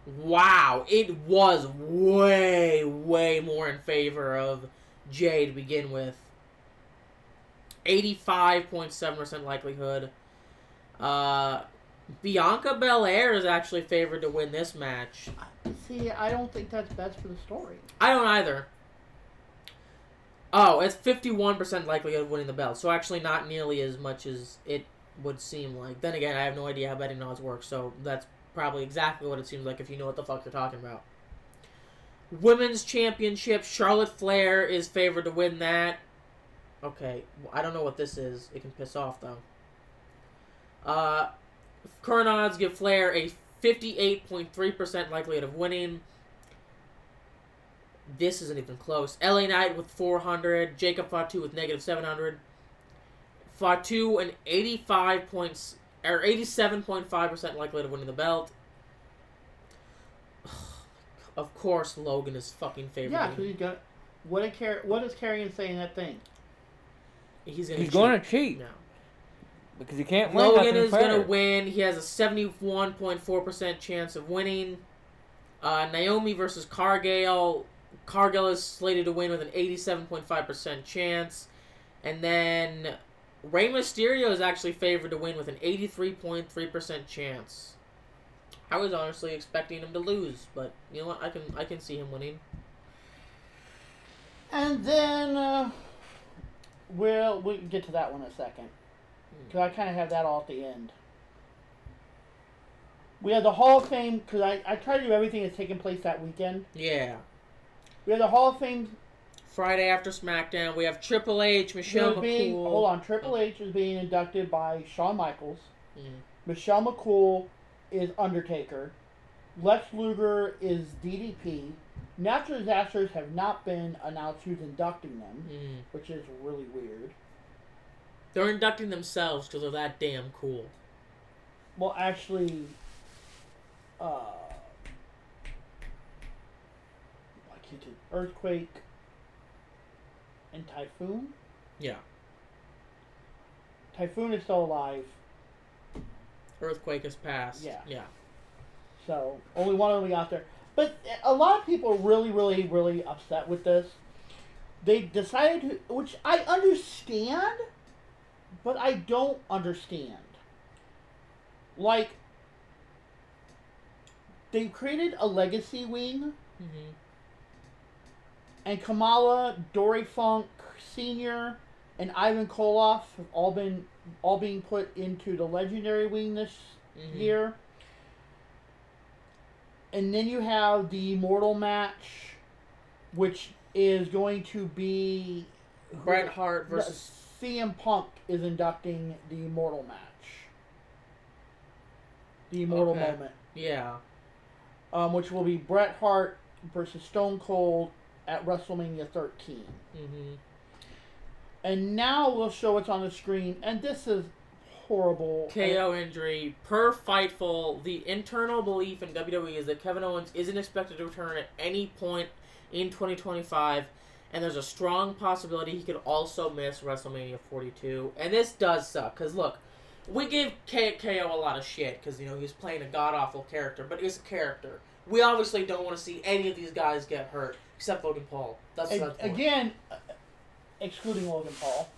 Speaker 1: Wow, it was way, way more in favor of Jey to begin with. 85.7% likelihood. Bianca Belair is actually favored to win this match.
Speaker 2: See, I don't think that's best for the story.
Speaker 1: I don't either. Oh, it's 51% likelihood of winning the belt, so actually not nearly as much as it would seem like. Then again, I have no idea how betting odds work, so that's probably exactly what it seems like if you know what the fuck you're talking about. Women's Championship, Charlotte Flair is favored to win that. Okay, I don't know what this is. It can piss off, though. Current odds give Flair a 58.3% likelihood of winning. This isn't even close. LA Knight with 400. Jacob Fatu with negative 700. Fatu an 87.5% likelihood of winning the belt. Of course, Logan is fucking favored.
Speaker 2: Yeah, because he's got... What is Karrion saying that thing?
Speaker 1: He's
Speaker 3: going to cheat.
Speaker 1: No.
Speaker 3: Because he can't win.
Speaker 1: Logan is going to win. He has a 71.4% chance of winning. Naomi versus Cargill. Cargill is slated to win with an 87.5% chance. And then Rey Mysterio is actually favored to win with an 83.3% chance. I was honestly expecting him to lose, but you know what? I can see him winning.
Speaker 2: And then we'll get to that one in a second. Because I kind of have that all at the end. We have the Hall of Fame, because I try to do everything that's taking place that weekend.
Speaker 1: Yeah.
Speaker 2: We have the Hall of Fame.
Speaker 1: Friday after SmackDown, we have Triple H, Michelle McCool.
Speaker 2: Hold on, Triple H is being inducted by Shawn Michaels.
Speaker 1: Mm.
Speaker 2: Michelle McCool is Undertaker. Lex Luger is DDP. Natural disasters have not been announced who's inducting them, which is really weird.
Speaker 1: They're inducting themselves because they're that damn cool.
Speaker 2: Well, actually, Earthquake and Typhoon?
Speaker 1: Yeah.
Speaker 2: Typhoon is still alive.
Speaker 1: Earthquake has passed.
Speaker 2: Yeah.
Speaker 1: Yeah.
Speaker 2: So, only one of them got there. But a lot of people are really, really, really upset with this. They decided to, which I understand, but I don't understand. Like, they created a legacy wing, and Kamala, Dory Funk Sr., and Ivan Koloff have all being put into the legendary wing this year. And then you have the Immortal match, which is going to be
Speaker 1: Bret Hart versus
Speaker 2: CM Punk is inducting the Immortal match. The Immortal moment.
Speaker 1: Yeah.
Speaker 2: Which will be Bret Hart versus Stone Cold at WrestleMania 13. And now we'll show what's on the screen, and this is horrible.
Speaker 1: KO injury. Per Fightful, the internal belief in WWE is that Kevin Owens isn't expected to return at any point in 2025, and there's a strong possibility he could also miss WrestleMania 42. And this does suck, because look, we give KO a lot of shit, because, you know, he was playing a god-awful character, but he's a character. We obviously don't want to see any of these guys get hurt, except Logan Paul. That's
Speaker 2: again, excluding Logan Paul.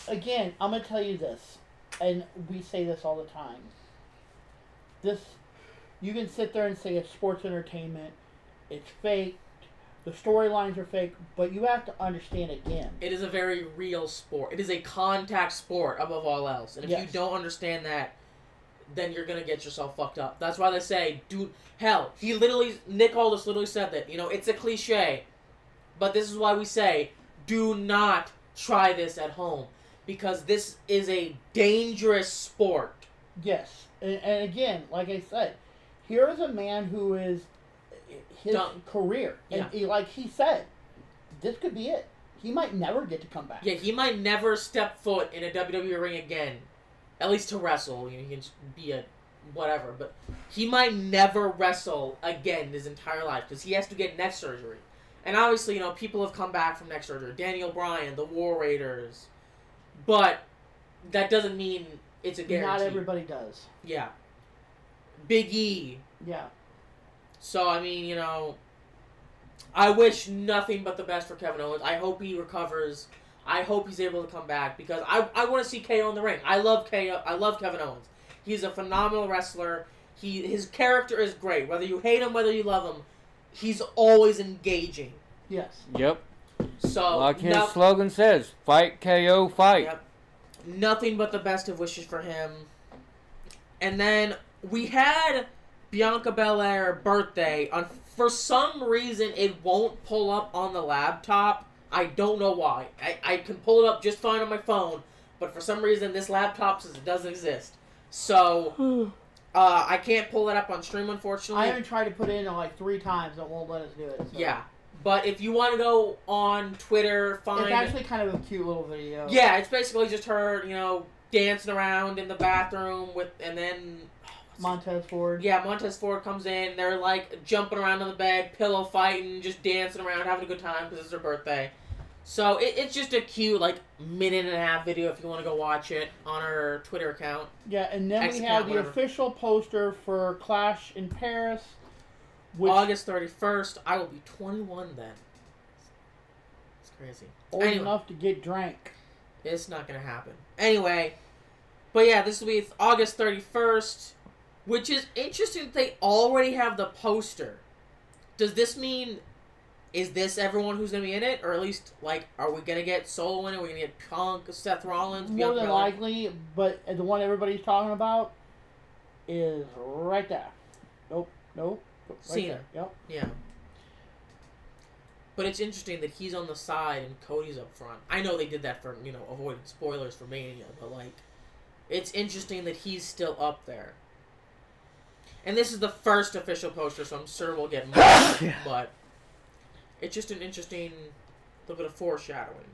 Speaker 2: Again, I'm going to tell you this, and we say this all the time. You can sit there and say it's sports entertainment, it's fake, the storylines are fake, but you have to understand again.
Speaker 1: It is a very real sport. It is a contact sport above all else. And if you don't understand that, then you're going to get yourself fucked up. That's why they say, dude, hell, Nick Aldis literally said that, you know, it's a cliche, but this is why we say, do not try this at home because this is a dangerous sport.
Speaker 2: Yes, and again, like I said, here is a man who is his career, and like he said, this could be it. He might never get to come back.
Speaker 1: Yeah, he might never step foot in a WWE ring again, at least to wrestle. You know, he can just be a whatever, but he might never wrestle again his entire life because he has to get neck surgery. And obviously, you know, people have come back from neck surgery. Daniel Bryan, the War Raiders, but that doesn't mean it's a guarantee.
Speaker 2: Not everybody does.
Speaker 1: Yeah. Big E.
Speaker 2: Yeah.
Speaker 1: So, I mean, you know, I wish nothing but the best for Kevin Owens. I hope he recovers. I hope he's able to come back because I want to see KO in the ring. I love KO. I love Kevin Owens. He's a phenomenal wrestler. His character is great. Whether you hate him, whether you love him, he's always engaging.
Speaker 2: Yes.
Speaker 3: Yep.
Speaker 1: So
Speaker 3: like his slogan says, fight KO, fight.
Speaker 1: Yep. Nothing but the best of wishes for him. And then we had Bianca Belair birthday. For some reason, it won't pull up on the laptop. I don't know why. I can pull it up just fine on my phone, but for some reason, this laptop says it doesn't exist. So, I can't pull it up on stream, unfortunately.
Speaker 2: I even tried to put it in like 3 times. It won't let us do it. So.
Speaker 1: Yeah. But if you want to go on Twitter, find...
Speaker 2: It's actually kind of a cute little video.
Speaker 1: Yeah, it's basically just her, you know, dancing around in the bathroom with... And then...
Speaker 2: Montez Ford.
Speaker 1: Yeah, Montez Ford comes in. They're, like, jumping around on the bed, pillow fighting, just dancing around, having a good time because it's her birthday. So, it's just a cute, like, 1.5-minute video if you want to go watch it on her Twitter account.
Speaker 2: Yeah, and then we have the official poster for Clash in Paris.
Speaker 1: August 31st. I will be 21 then. It's crazy.
Speaker 2: Old enough to get drank.
Speaker 1: It's not going to happen. Anyway, but yeah, this will be August 31st, which is interesting that they already have the poster. Does this mean, is this everyone who's going to be in it? Or at least, like, are we going to get Solo in it? Are we going to get Punk, Seth Rollins?
Speaker 2: More than likely, but the one everybody's talking about is right there. Nope. Right
Speaker 1: Cena.
Speaker 2: there. Yep.
Speaker 1: Yeah. But it's interesting that he's on the side and Cody's up front. I know they did that for, you know, avoiding spoilers for Mania, but, like, it's interesting that he's still up there. And this is the first official poster, so I'm sure we'll get more.
Speaker 3: Yeah.
Speaker 1: But it's just an interesting little bit of foreshadowing.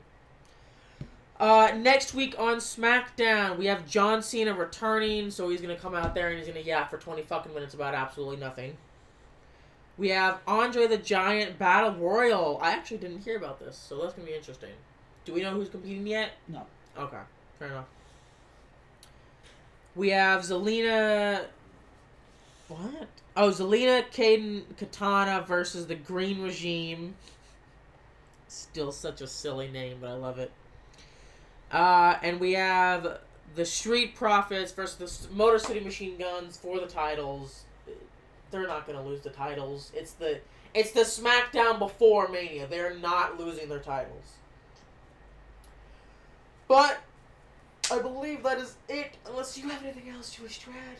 Speaker 1: Next week on Smackdown, we have John Cena returning, so he's going to come out there and he's going to yap for 20 fucking minutes about absolutely nothing. We have Andre the Giant Battle Royal. I actually didn't hear about this, so that's going to be interesting. Do we know who's competing yet?
Speaker 2: No.
Speaker 1: Okay, fair enough. We have Zelina... What? Oh, Zelina, Kaden, Katana versus the Green Regime. Still such a silly name, but I love it. And we have the Street Profits versus the Motor City Machine Guns for the titles. They're not going to lose the titles. It's the SmackDown before Mania. They're not losing their titles. But I believe that is it, unless you have anything else you wish to add.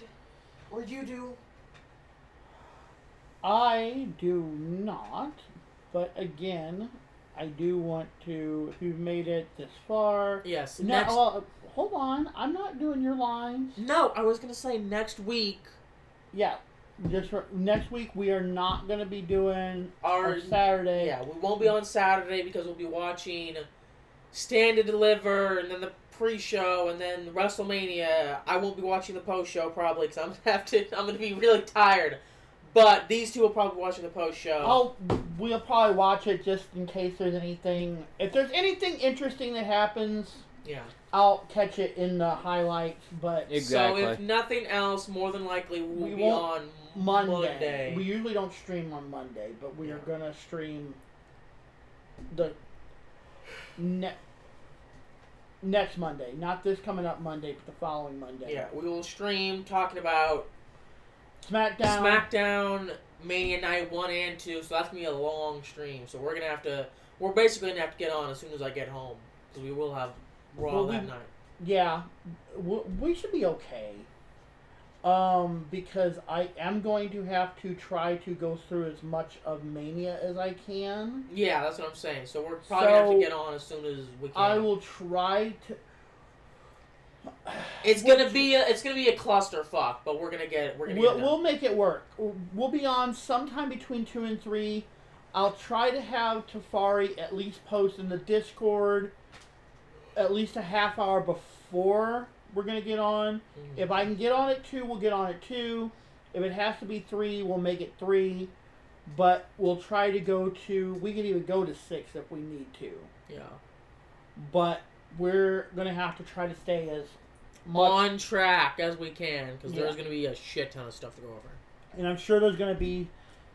Speaker 1: Or you do.
Speaker 2: I do not. But again, I do want to, if you've made it this far...
Speaker 1: Yes.
Speaker 2: Hold on. I'm not doing your lines.
Speaker 1: No, I was going to say next week.
Speaker 2: Yeah. Next week, we are not going to be doing our Saturday.
Speaker 1: Yeah, we won't be on Saturday because we'll be watching Stand and Deliver and then the pre-show and then WrestleMania. I won't be watching the post-show probably because I'm going to be really tired. But these two will probably be watching the post-show.
Speaker 2: We'll probably watch it just in case there's anything. If there's anything interesting that happens,
Speaker 1: yeah,
Speaker 2: I'll catch it in the highlights. But
Speaker 3: exactly.
Speaker 1: So if nothing else, more than likely we'll be on Monday.
Speaker 2: We usually don't stream on Monday, but we are gonna stream the next Monday, not this coming up Monday, but the following Monday.
Speaker 1: Yeah, we will stream talking about
Speaker 2: SmackDown,
Speaker 1: Mania Night 1 and 2, so that's gonna be a long stream. So we're basically gonna have to get on as soon as I get home because we will have Raw that night.
Speaker 2: Yeah, we should be okay. Because I am going to have to try to go through as much of Mania as I can.
Speaker 1: Yeah, that's what I'm saying. So we're probably gonna have to get on as soon as we can.
Speaker 2: I will try to.
Speaker 1: It's gonna be a clusterfuck, but we're gonna get it.
Speaker 2: We'll make it work. We'll be on sometime between 2 and 3. I'll try to have Tafari at least post in the Discord at least a half hour before we're going to get on. Mm-hmm. If I can get on at 2, we'll get on at 2. If it has to be 3, we'll make it 3. But we'll try to go to... We can even go to 6 if we need to.
Speaker 1: Yeah.
Speaker 2: But we're going to have to try to stay as much...
Speaker 1: on track as we can, because there's going to be a shit ton of stuff to go over.
Speaker 2: And I'm sure there's going to be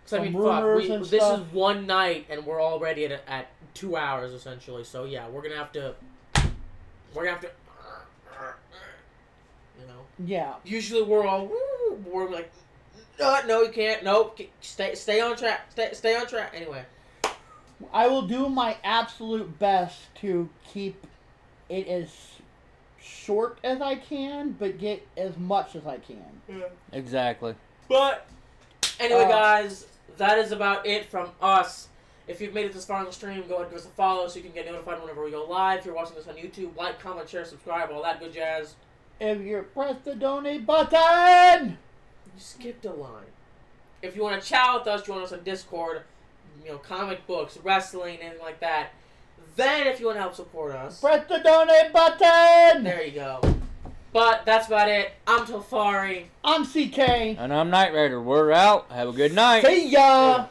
Speaker 2: some
Speaker 1: rumors
Speaker 2: and
Speaker 1: this
Speaker 2: stuff.
Speaker 1: is one night, and we're already at 2 hours, essentially. So, yeah, we're going to have to... You know?
Speaker 2: Yeah.
Speaker 1: Usually we're like, no, you can't. No, stay on track. Stay on track. Anyway.
Speaker 2: I will do my absolute best to keep it as short as I can, but get as much as I can.
Speaker 1: Yeah.
Speaker 3: Exactly.
Speaker 1: But, anyway, guys, that is about it from us. If you've made it this far on the stream, go ahead and give us a follow so you can get notified whenever we go live. If you're watching this on YouTube, like, comment, share, subscribe, all that good jazz.
Speaker 2: If you press the donate button!
Speaker 1: You skipped a line. If you want to chat with us, join us on Discord, comic books, wrestling, anything like that. Then, if you want to help support us...
Speaker 2: press the donate button!
Speaker 1: There you go. But, that's about it. I'm Tafari.
Speaker 2: I'm CK.
Speaker 3: And I'm Knight Rider. We're out. Have a good night.
Speaker 2: See ya!